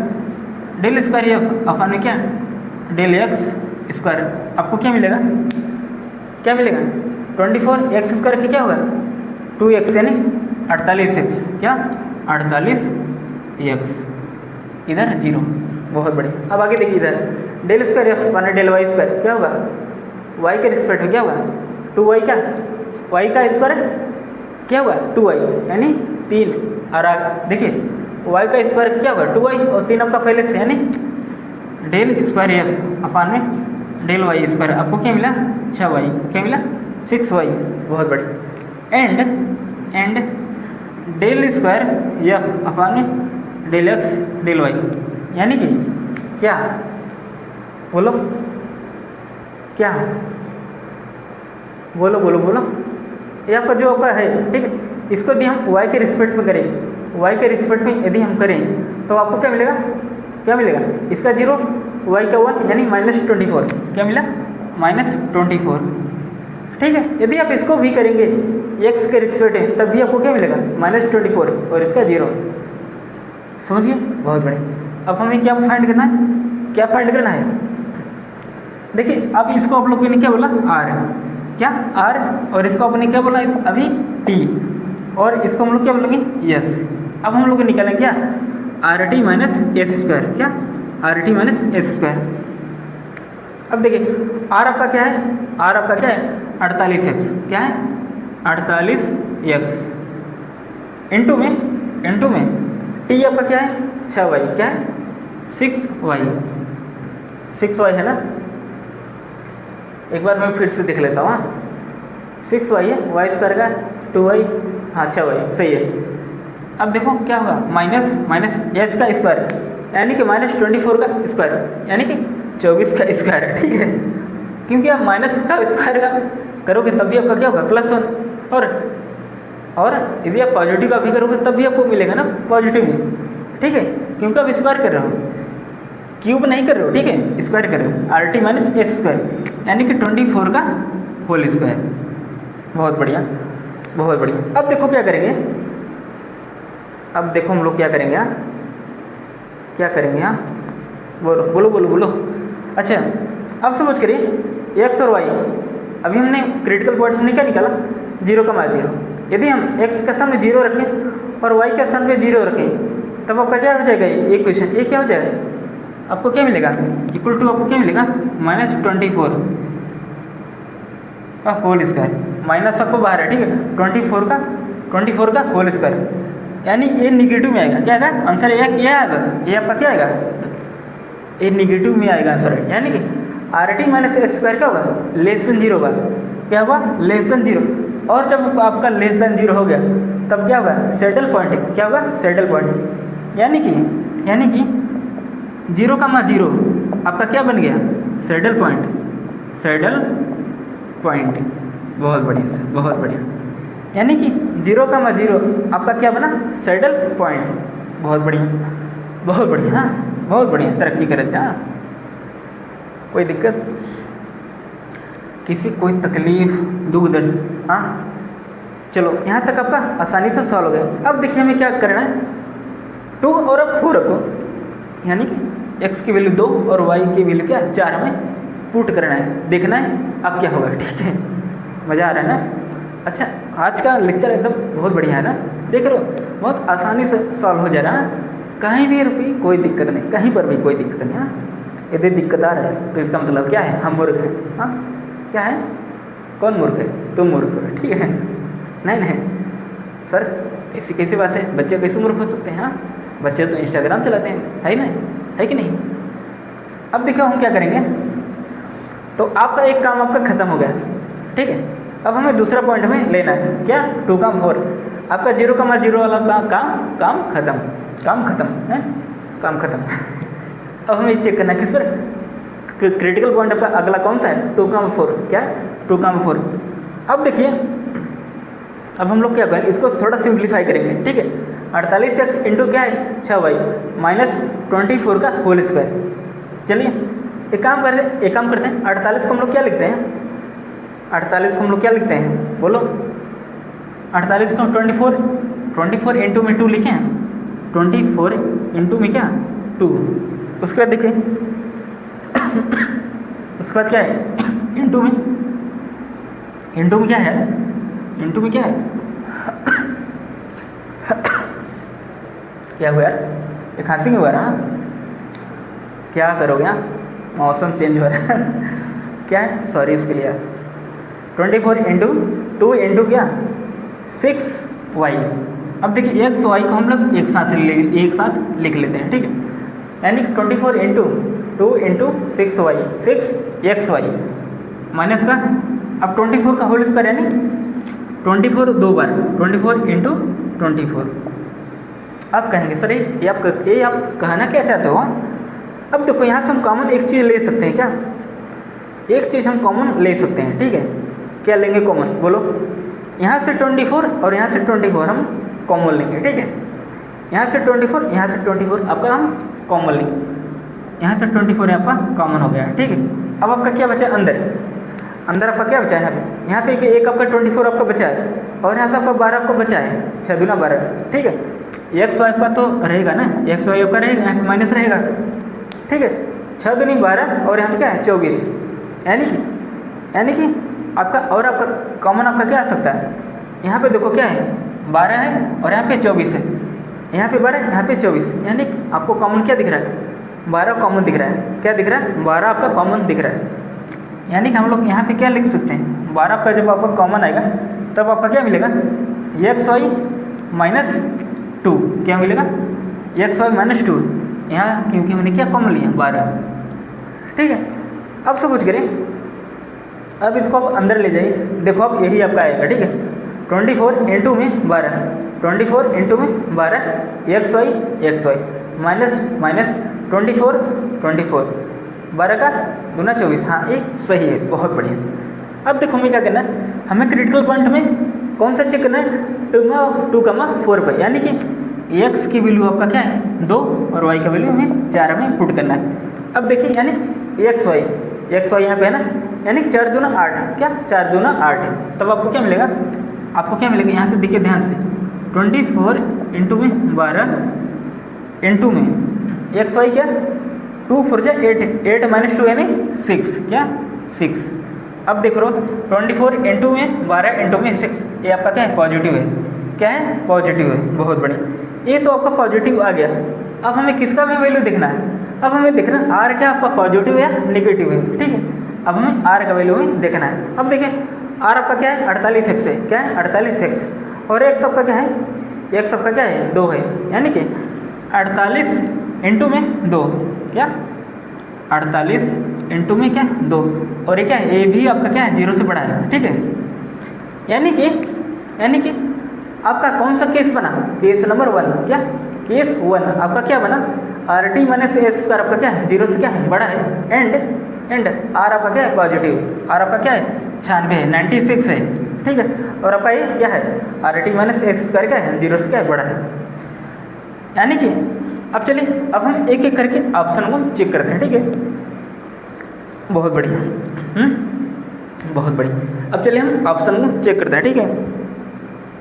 डेल स्क्वायर एफ अपन में क्या डेल एक्स स्क्वायर, आपको क्या मिलेगा, क्या मिलेगा 24 एक्स स्क्वायर की क्या होगा 2x यानी 48x, क्या 48x, इधर 0, बहुत बढ़िया। अब आगे देखिए इधर डेल स्क्वायर एफ माने डेल वाई स्क्वायर क्या होगा, y के रिस्पेक्ट में क्या होगा 2y, क्या y का स्क्वायर क्या होगा 2y यानी 3, और देखिए y का स्क्वायर क्या होगा 2y और 3 आपका पहले से, यानी डेल स्क्वायर एफ अपान में डेल वाई स्क्वायर, आपको क्या मिला 6y, क्या मिला 6y, बहुत बढ़िया। एंड डेल स्क्वायर एफ अपान में डेल एक्स डेल वाई, यानी कि क्या बोलो, क्या बोलो बोलो बोलो, ये आपका जो आपका है, ठीक है, इसको यदि हम y के रिस्पेक्ट में करें, y के रिस्पेक्ट में यदि हम करें तो आपको क्या मिलेगा, क्या मिलेगा इसका 0 y का 1 यानी -24, क्या मिला -24, ठीक है। यदि आप इसको भी करेंगे x के रिस्पेक्ट में तब भी आपको क्या मिलेगा -24 और इसका 0, समझिए, बहुत बढ़िया। अब हमें क्या फाइंड करना है, क्या फाइंड करना है, देखिए अब इसको आप लोगों ने क्या बोला r, क्या r, और इसको आपने क्या बोला अभी t, और इसको हम लोग क्या बोलेंगे s। अब हम लोग निकालेंगे क्या RT - s स्क्वायर, क्या RT - s स्क्वायर। अब देखिए r आपका क्या है, r आपका क्या है 48x, क्या है 48x, इनटू में t आपका क्या है 6y, क्या है 6y है ना, एक बार मैं फिर से देख लेता हूँ, 6y है, y स्क्वायर का 2y, हाँ 6y सही है। अब देखो क्या होगा माइनस s का स्क्वायर यानी कि -24 का स्क्वायर यानी कि 24 का स्क्वायर, ठीक है, क्योंकि आप माइनस का स्क्वायर का करोगे तब भी आपका क्या होगा +1, और यदि आप पॉजिटिव का भी करोगे तब भी आपको मिलेगा ना पॉजिटिव में, ठीक है, क्योंकि आप स्क्वायर कर रहे हो, क्यूब नहीं कर रहे हो, ठीक है, स्क्वायर कर रहे हो, RT - s स्क्वायर यानी कि 24 का होल स्क्वायर, बहुत बढ़िया बहुत बढ़िया। अब देखो क्या करेंगे, अब देखो हम लोग क्या करेंगे, क्या करेंगे, बोलो बोलो बोलो बोलो, अच्छा अब समझ करिए x और y, अभी हमने क्रिटिकल पॉइंट हमने क्या निकाला 0,0, यदि हम x के स्थान में 0 रखें और y के स्थान पे 0 रखें तब आपका क्या हो जाएगा ये इक्वेशन, ये क्या हो जाएगा, आपको क्या मिलेगा इक्वल टू, आपको क्या मिलेगा -24 का होल स्क्वायर, माइनस आपको बाहर है, ठीक है, 24 का होल स्क्वायर, यानी ये निगेटिव में आएगा, क्या आएगा आंसर, ये क्या आएगा, ये आपका क्या आएगा, ये निगेटिव में आएगा आंसर, यानी कि RT - s स्क्वायर क्या होगा <0 होगा, क्या होगा <0, और जब आपका <0 हो गया तब क्या होगा, सैडल पॉइंट है। क्या होगा, सैडल पॉइंट। यानी कि 0,0 आपका क्या बन गया, सैडल पॉइंट। सैडल पॉइंट, बहुत बढ़िया सर, बहुत बढ़िया। यानी कि 0,0 आपका क्या बना, सैडल पॉइंट। बहुत बढ़िया, बहुत बढ़िया, हाँ बहुत बढ़िया, तरक्की करे। हाँ कोई दिक्कत, किसी कोई तकलीफ, दुख दर्द? हाँ चलो यहाँ तक आपका आसानी से सॉल्व हो गया। अब देखिए हमें क्या करना है, 2 और अब 4 रखो, यानी कि x की वैल्यू 2 और y की वैल्यू क्या 4 हमें पुट करना है, देखना है अब क्या होगा। ठीक है, मज़ा आ रहा है ना। अच्छा आज का लेक्चर एकदम बहुत बढ़िया है ना, देख रहे हो, बहुत आसानी से सॉल्व हो जा रहा है। कहीं भी रुपी कोई दिक्कत नहीं, कहीं पर भी कोई दिक्कत नहीं। हाँ यदि दिक्कत आ रहा है तो इसका मतलब क्या है, हम मूर्ख हैं। हाँ क्या है, कौन मूर्ख है, तुम मूर्ख हो। ठीक है, नहीं सर ऐसी कैसी बात है, बच्चे कैसे मूर्ख हो सकते हैं। हाँ बच्चे तो इंस्टाग्राम चलाते हैं, है ना, है कि नहीं। अब देखो हम क्या करेंगे, तो आपका एक काम आपका खत्म हो गया। ठीक है, अब हमें दूसरा पॉइंट में लेना है, क्या 2,4 आपका 0,0 वाला काम खत्म, काम खत्म है, काम खत्म। अब हमें चेक करना है कि सर क्रिटिकल पॉइंट आपका अगला कौन सा है, 2,4। क्या 2,4। अब देखिए अब हम लोग क्या करें, इसको थोड़ा सिंप्लीफाई करेंगे। ठीक है, 48x इंटू क्या है 6y माइनस 24 का होल स्क्वायर। चलिए एक काम करते हैं, 48 को हम लोग क्या लिखते हैं, 48 को हम लोग क्या लिखते हैं, बोलो। 48 को 24 इंटू में 2 लिखें, 24 इंटू में क्या 2। उसके बाद देखिए उसके बाद क्या है, इंटू में क्या है, इंटू में क्या है क्या हुआ यार, ये खांसी क्यों हुआ रहा, क्या करोगे यहाँ, मौसम चेंज हो रहा है। क्या है, सॉरी इसके लिए। 24 इंटू 2 इंटू क्या 6y। अब देखिए x y को हम लोग एक साथ लिख लेते हैं। ठीक है, यानी 24 into 2 into 6y 6xy minus का, अब 24 का होल स्क्वायर यानी 24 दो बार, 24 इंटू 24। आप कहेंगे सर ये आप कहना क्या चाहते हो। अब देखो यहाँ से हम कॉमन एक चीज़ ले सकते हैं, क्या एक चीज़ हम कॉमन ले सकते हैं। ठीक है, क्या लेंगे कॉमन, बोलो। यहाँ से 24 और यहाँ से 24 हम कॉमन लेंगे। ठीक है, यहाँ से 24 यहाँ से 24 आपका हम कॉमन लेंगे, यहाँ से 24 आपका कॉमन हो गया। ठीक है, अब आपका क्या बचा, अंदर आपका क्या बचा है, यहाँ पे एक आपका 24 आपका बचा है और यहाँ से आपका 12 आपका बचा है, 6 दूना 12। ठीक है, x y का तो रहेगा ना, x y आपका रहेगा, यहाँ से माइनस रहेगा। ठीक है, 6 दूनी 12 और यहाँ पे क्या है 24। यानी कि आपका और आपका कॉमन आपका क्या आ सकता है, यहाँ पे देखो क्या है 12 है और यहाँ पे 24 है, यहाँ पे 12 यहाँ पे 24, यानी आपको कॉमन क्या दिख रहा है, 12 कॉमन दिख रहा है। क्या दिख रहा है, 12 आपका कॉमन दिख रहा है। यानी कि हम लोग यहाँ पे क्या लिख सकते हैं, 12 आपका जब आपका कॉमन आएगा तब आपका क्या मिलेगा, एक्स वाई माइनस 2। क्या मिलेगा, एक्स वाई माइनस 2, यहाँ क्योंकि हमने क्या कॉमन लिया 12। ठीक है, अब समझ करें, अब इसको आप अंदर ले जाइए, देखो अब यही आपका आएगा। ठीक है, 24 इंटू में 12, 24 इंटू में 12 एक्स वाई माइनस 24 12 का दूना 24। हाँ ये सही है, बहुत बढ़िया से। अब देखो हमें क्या करना है, हमें क्रिटिकल पॉइंट में कौन सा चेक करना है, 2,4 पर, यानी कि x की वैल्यू आपका क्या है 2 और y का वैल्यू हमें 4 हमें पुट करना है। अब देखिए यानी एक्स वाई यहाँ पे है ना, यानी कि 4 दूना 8, क्या 4 दूना 8 है, तब आपको क्या मिलेगा, यहाँ से देखिए ध्यान से, 24 इंटू में 12 इंटू में एक्स वाई क्या 2 4 जा 8 माइनस 2 यानी 6, क्या 6। अब देख लो 24 इंटू में 12 इंटू में 6, ये आपका क्या है पॉजिटिव है, क्या है पॉजिटिव है, बहुत बढ़िया। ये तो आपका पॉजिटिव आ गया। अब हमें किसका भी वैल्यू देखना है, अब हमें देखना है आर क्या आपका पॉजिटिव है नेगेटिव है। ठीक है, अब हमें आर का वैल्यू हमें देखना है। अब देखिए आर आपका क्या है 48x है, क्या है 48x, और एक्स आपका क्या है, एक्स आपका क्या है 2 है, यानी कि 48 इंटू में 2, क्या 48 इंटू में क्या 2, और ये क्या है, ए भी आपका क्या है 0 से बड़ा है। ठीक है, यानी कि आपका कौन सा केस बना, केस नंबर 1, क्या केस 1 आपका क्या बना, are t minus s square आपका क्या है, 0 से क्या है बड़ा है, एंड आर आपका क्या है पॉजिटिव, आर आपका क्या है 96 है, 96 है, ठीक है। और आपका ये क्या है, are t minus s square क्या है 0 से क्या है बड़ा है। यानी कि अब चलिए अब हम एक एक करके ऑप्शन को चेक करते हैं, ठीक है। बहुत बढ़िया, बहुत बढ़िया। अब चलिए हम ऑप्शन को चेक करते हैं, ठीक है।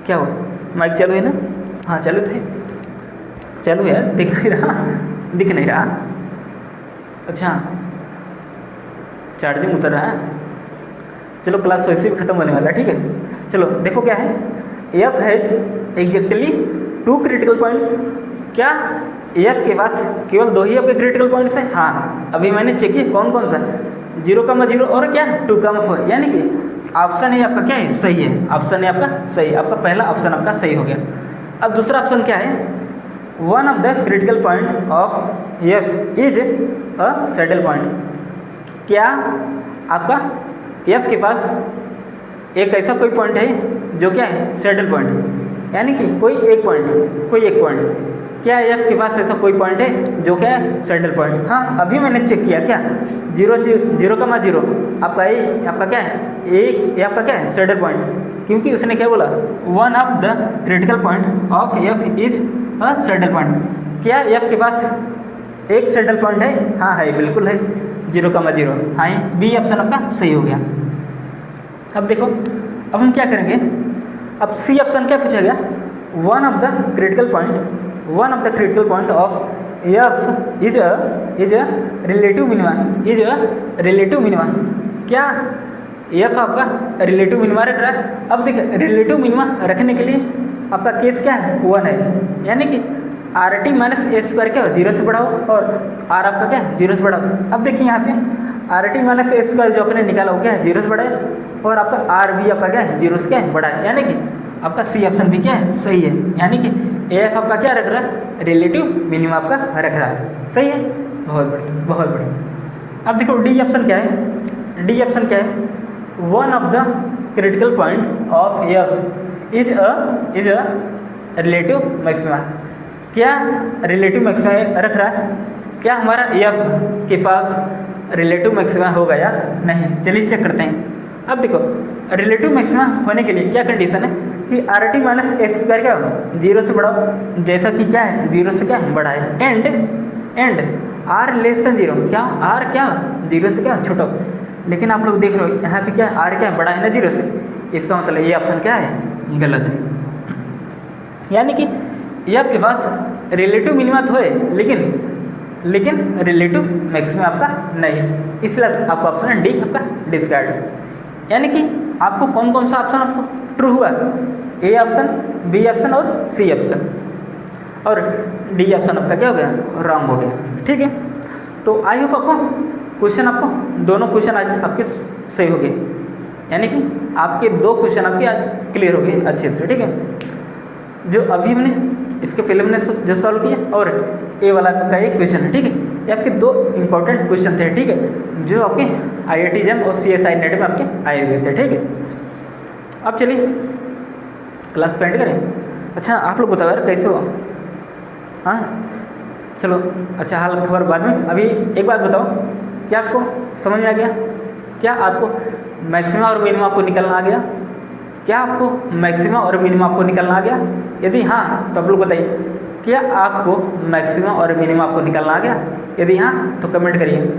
क्या हो, माइक चालू है ना, हाँ चालू थे, चालू है, दिख नहीं रहा, दिख नहीं रहा, अच्छा चार्जिंग उतर रहा है, चलो क्लास वैसे भी खत्म होने वाला है, ठीक है। चलो देखो क्या है, F has exactly 2 critical points, क्या एफ के पास केवल 2 ही आपके क्रिटिकल पॉइंट्स हैं, हाँ अभी मैंने चेक किया कौन कौन सा, 0,0 और क्या 2,4, यानी कि ऑप्शन ए आपका क्या है सही है, ऑप्शन ए आपका सही, आपका पहला ऑप्शन आपका सही हो गया। अब दूसरा ऑप्शन क्या है, one of the critical point of F is a saddle point, क्या आपका एफ के पास एक ऐसा कोई पॉइंट है जो क्या है सैडल पॉइंट, यानी कि कोई एक पॉइंट, क्या एफ के पास ऐसा कोई पॉइंट है जो क्या है सैडल पॉइंट, हाँ अभी मैंने चेक किया, क्या 0,0 आपका ए आपका क्या है एक, ये आपका क्या है सैडल पॉइंट, क्योंकि उसने क्या बोला, one of the critical point of F is a saddle point, क्या एफ के पास एक सैडल पॉइंट है, हाँ है बिल्कुल है 0,0, हाँ बी ऑप्शन आपका सही हो गया। अब देखो अब हम क्या करेंगे, अब सी ऑप्शन क्या पूछा गया, one of the critical point of F is a relative minima, क्या एफ आपका रिलेटिव मिनिमा रख रहा है। अब देखिए रिलेटिव मिनिमा रखने के लिए आपका केस क्या है 1 है, यानी कि आर टी माइनस ए स्क्वायर क्या हो 0 से बढ़ाओ और आर आपका क्या है 0 से बढ़ाओ। अब देखिए यहाँ पे are t minus A square जो अपने निकाला वो क्या है 0 से बड़ा है, और आपका आर भी आपका क्या है 0 से क्या है बड़ा है, यानी कि आपका सी ऑप्शन भी क्या है सही है, यानी कि ए एफ आपका क्या रख रहा है रिलेटिव मिनिमम आपका रख रहा है, सही है, बहुत बढ़िया बहुत बढ़िया। अब देखो डी ऑप्शन क्या है, डी ऑप्शन क्या है, one of the critical point of F is a relative maxima, क्या रिलेटिव मैक्सिमा रख रहा है, क्या हमारा एफ के पास रिलेटिव मैक्सिमा होगा या नहीं, चलिए चेक करते हैं। अब देखो रिलेटिव मैक्सिमा होने के लिए क्या कंडीशन है कि r t minus s square क्या हो 0 से बढ़ाओ, जैसा कि क्या है 0 से क्या बड़ा है, एंड आर लेस देन 0, क्या आर क्या 0 से क्या छोटा हो, लेकिन आप लोग देख रहे हो यहाँ पे क्या आर क्या बड़ा है ना 0 से, इसका मतलब ये ऑप्शन क्या है गलत है, यानी कि ये आपके पास रिलेटिव मिनिमा तो है लेकिन रिलेटिव मैक्सिमम आपका नहीं है, इसलिए आपका ऑप्शन डी आपका डिस्कार्ड, यानी कि आपको कौन कौन सा ऑप्शन आपको ट्रू हुआ, ए ऑप्शन, बी ऑप्शन और सी ऑप्शन, और डी ऑप्शन आपका क्या हो गया रॉन्ग हो गया, ठीक है। तो आई होप आपको क्वेश्चन, आपको दोनों क्वेश्चन आज आपके सही हो गए, यानी कि आपके 2 क्वेश्चन आपके आज क्लियर हो गए अच्छे से, ठीक है। जो अभी हमने इसके पहले हमने जो सॉल्व किया और ए वाला का एक क्वेश्चन है, ठीक है, ये आपके 2 इंपॉर्टेंट क्वेश्चन थे, ठीक है, जो आपके IIT JEM और CSI नेट में आपके आए हुए थे, ठीक है। अब चलिए क्लास पेंड करें। अच्छा आप लोग बताओ यार कैसे हो, हाँ चलो अच्छा हाल खबर बाद में, अभी एक बात बताओ, क्या आपको समझ में आ गया, क्या आपको मैक्सिमम और मिनिमम आपको निकलना आ गया, क्या आपको मैक्सिमम और मिनिमम आपको निकलना आ गया, यदि हाँ तो आप लोग बताइए क्या आपको मैक्सिमम और मिनिमम आपको निकलना आ गया, यदि हाँ तो कमेंट करिए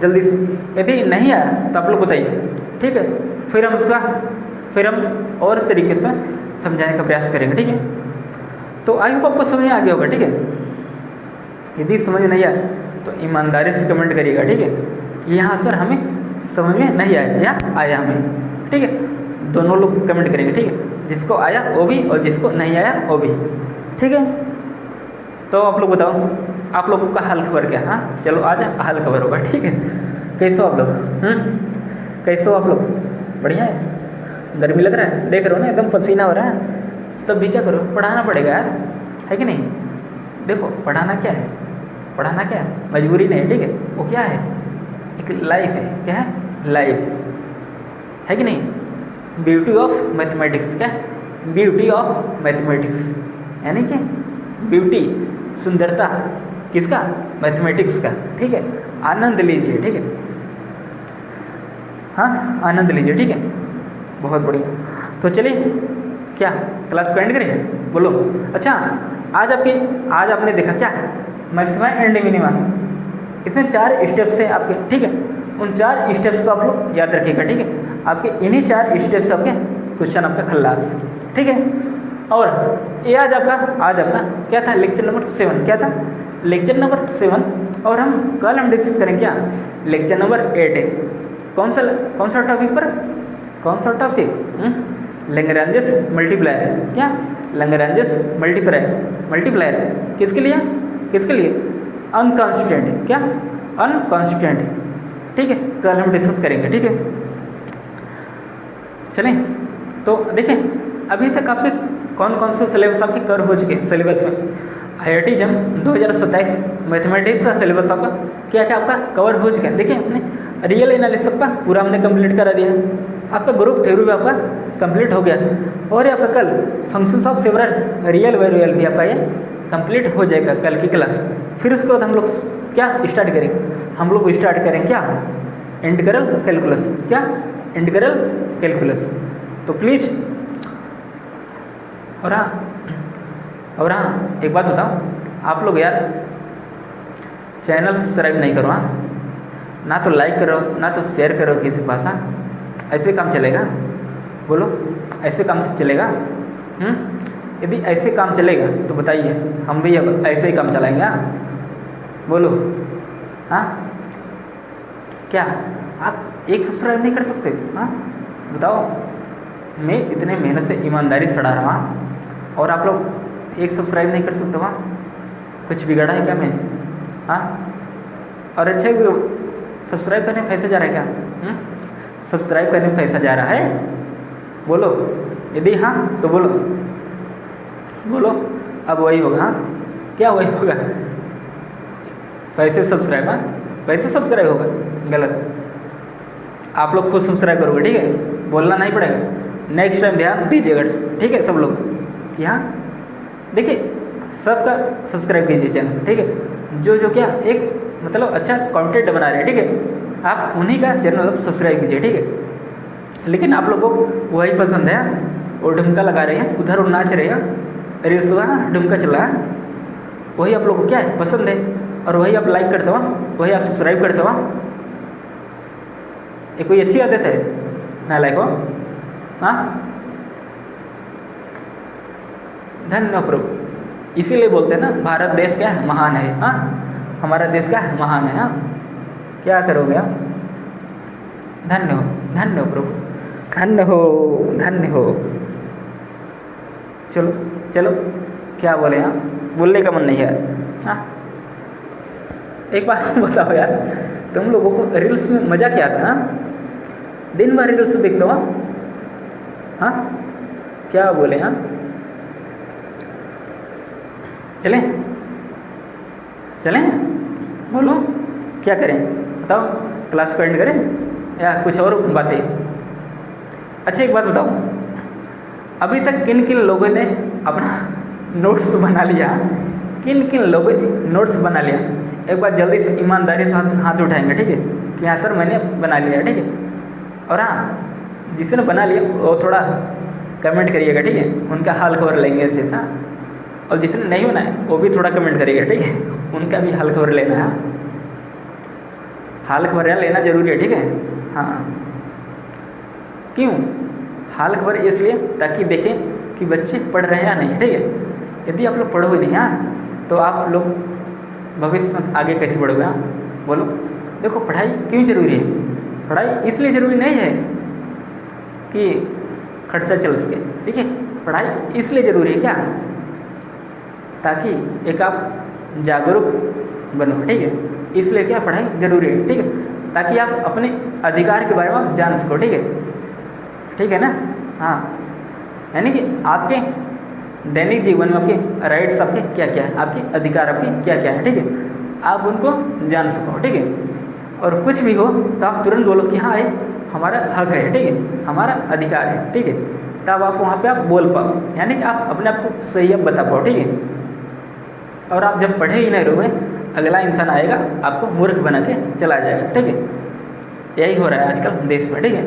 जल्दी से, यदि नहीं आया तो आप लोग बताइए, ठीक है, फिर हम और तरीके से समझाने का प्रयास करेंगे, ठीक है। तो आई होप आपको समझ में आ गया होगा, ठीक है, यदि समझ में नहीं आया तो ईमानदारी से कमेंट करिएगा, ठीक है, यहाँ सर हमें समझ में नहीं आया या आया हमें, ठीक है, दोनों लोग कमेंट करेंगे, ठीक है, जिसको आया वो भी और जिसको नहीं आया वो भी, ठीक है। तो आप लोग बताओ आप लोगों का हाल खबर क्या, हाँ चलो आज हाल खबर होगा, ठीक है, कैसे हो आप लोग, कैसे हो आप लोग, बढ़िया है, गर्मी लग रहा है, देख रहे हो ना एकदम पसीना हो रहा है, तब भी क्या करो पढ़ाना पड़ेगा यार, है कि नहीं, देखो पढ़ाना क्या है, पढ़ाना क्या है मजबूरी नहीं है, ठीक है, वो क्या है एक लाइफ है, क्या है लाइफ, है कि नहीं, ब्यूटी ऑफ मैथमेटिक्स, क्या ब्यूटी ऑफ मैथमेटिक्स, यानी कि ब्यूटी, सुंदरता किसका? मैथमेटिक्स का। ठीक है, आनंद लीजिए। ठीक है, हाँ आनंद लीजिए। ठीक है, बहुत बढ़िया। तो चलिए क्या क्लास को एंड करें? बोलो। अच्छा, आज आपने देखा क्या? मैक्सिमा एंड मिनिमा, इसमें 4 स्टेप्स हैं आपके। ठीक है, उन 4 स्टेप्स को आप लोग याद रखिएगा। ठीक है, आपके इन्हीं 4 स्टेप्स आपके क्वेश्चन आपका खल्लास। ठीक है, और ये आज आपका क्या था? Lecture number 7। क्या था? Lecture number 7। और कल हम डिस्कस करें क्या? लेक्चर नंबर 8 है। कौन सा टॉपिक पर? कौन सा टॉपिक? Lagrange multiplier. क्या? लैग्रेंज मल्टीप्लायर किसके लिए? अनकॉन्स्टेंट। क्या? अनकॉन्स्टेंट। ठीक है, कल हम डिस्कस करेंगे। ठीक है, चलें। तो देखें, अभी तक आपके कौन से सिलेबस आपके कवर हो चुके हैं? सिलेबस में IIT JAM 2027 मैथमेटिक्स का सिलेबस आपका क्या आपका कवर हो चुका है। देखिए, हमने रियल एनालिसिस का पूरा हमने कंप्लीट करा दिया, आपका ग्रुप थ्योरी भी आपका कंप्लीट हो गया, और ये आपका कल functions of several real variable भी आपका ये कंप्लीट हो जाएगा कल की क्लास। फिर उसके बाद हम लोग क्या स्टार्ट करेंगे? हम लोग स्टार्ट करेंगे क्या? Integral calculus. क्या? Integral calculus. तो प्लीज़, और हाँ एक बात बताओ, आप लोग यार चैनल सब्सक्राइब नहीं करो, ना तो लाइक करो ना तो शेयर करो किसी के पास। ऐसे काम चलेगा? बोलो, ऐसे काम से चलेगा? यदि ऐसे काम चलेगा तो बताइए, हम भी अब ऐसे ही काम चलाएंगे। बोलो, हाँ क्या आप एक सब्सक्राइब नहीं कर सकते? हाँ बताओ, मैं इतने मेहनत से ईमानदारी से चढ़ा रहा और आप लोग एक सब्सक्राइब नहीं कर सकते? वहाँ कुछ बिगड़ा है क्या मैंने? हाँ, और अच्छा सब्सक्राइब करने में पैसा जा रहा है क्या? सब्सक्राइब करने में पैसा जा रहा है? बोलो, यदि हाँ तो बोलो। अब वही होगा। हाँ, क्या वही होगा? पैसे सब्सक्राइब? हाँ, पैसे सब्सक्राइब होगा? गलत। आप लोग खुद सब्सक्राइब करोगे। ठीक है, बोलना नहीं पड़ेगा। नेक्स्ट टाइम ध्यान दीजिएगा। ठीक है, सब लोग यहाँ देखिए, सबका सब्सक्राइब कीजिए चैनल। ठीक है, जो क्या एक मतलब अच्छा कंटेंट बना रहे हैं। ठीक है, आप उन्हीं का चैनल सब्सक्राइब कीजिए। ठीक है, लेकिन आप लोगों को वही पसंद है, वो ढुमका लगा रहे हैं उधर, वो नाच रहे हैं, रील्स ढुमका चल रहा है, वही आप लोगों को क्या है पसंद है, और वही आप लाइक करते हो, वही आप सब्सक्राइब करते हो। ये कोई अच्छी आदत है? ना लाइक हो? हाँ, धन्य प्रभु। इसीलिए बोलते हैं ना, भारत देश क्या है? महान है। हाँ, हमारा देश क्या है? महान है। हाँ, क्या करोगे आप? धन्य हो प्रभु, धन्य हो। चलो क्या बोले? हाँ, बोलने का मन नहीं है। हाँ, एक बात बताओ यार, तुम लोगों को रील्स में मज़ा क्या आता है? दिन भर रील्स देखते हो? हाँ, क्या बोले? हाँ, चलें? बोलो, क्या करें बताओ? क्लास को एंड करें या कुछ और बातें? अच्छा, एक बात बताओ, अभी तक किन किन लोगों ने अपना नोट्स बना लिया? किन लोगों ने नोट्स बना लिया? एक बार जल्दी से ईमानदारी से हाथ उठाएंगे। ठीक है, कि हाँ सर मैंने बना लिया। ठीक है, और हाँ, जिसने बना लिया वो थोड़ा कमेंट करिएगा। ठीक है, उनका हाल खबर लेंगे अच्छे से। और जिसने नहीं होना है वो भी थोड़ा कमेंट करिएगा। ठीक है, उनका भी हाल खबर लेना है। हाल खबर लेना जरूरी है। ठीक है, हाँ, क्यों हाल खबर? इसलिए ताकि देखें कि बच्चे पढ़ रहे हैं या नहीं। ठीक है, यदि आप लोग पढ़ोगे नहीं तो आप लोग भविष्य में आगे कैसे बढ़ोगे? बोलो, देखो पढ़ाई क्यों जरूरी है? पढ़ाई इसलिए जरूरी नहीं है कि खर्चा चल सके। ठीक है, पढ़ाई इसलिए जरूरी है क्या? ताकि एक आप जागरूक बनो। ठीक है, इसलिए क्या पढ़ाई जरूरी है। ठीक है, ताकि आप अपने अधिकार के बारे में जान सको। ठीक है ना? हाँ, यानी कि आपके दैनिक जीवन में आपके राइट्स आपके क्या क्या है, आपके अधिकार आपके क्या क्या है। ठीक है, आप उनको जान सको। ठीक है, और कुछ भी हो तो आप तुरंत बोलो कि हाँ ये हमारा हक है। ठीक है, हमारा अधिकार है। ठीक है, तब आप वहाँ पे आप बोल पाओ, यानी कि आप अपने आप को सही अब बता पाओ, ठीक है। और आप जब पढ़े ही नहीं रहोगे, अगला इंसान आएगा आपको मूर्ख बना के चला जाएगा, ठीक है। यही हो रहा है आजकल देश में, ठीक है।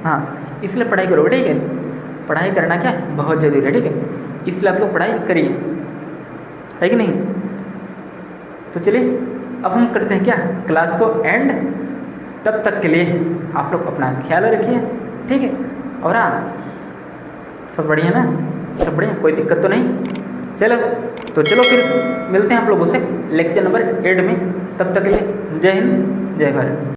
हाँ, इसलिए पढ़ाई करो, ठीक है। पढ़ाई करना क्या है, बहुत ज़रूरी है, ठीक है। इसलिए आप लोग पढ़ाई करिए, है कि नहीं। तो चलिए अब हम करते हैं क्या, क्लास को एंड। तब तक के लिए आप लोग अपना ख्याल रखिए, ठीक है। और हाँ, सब बढ़िया ना, सब बढ़िया, कोई दिक्कत तो नहीं। चलो तो चलो फिर मिलते हैं आप लोगों से लेक्चर नंबर 8 में। तब तक के लिए जय हिंद, जय भारत।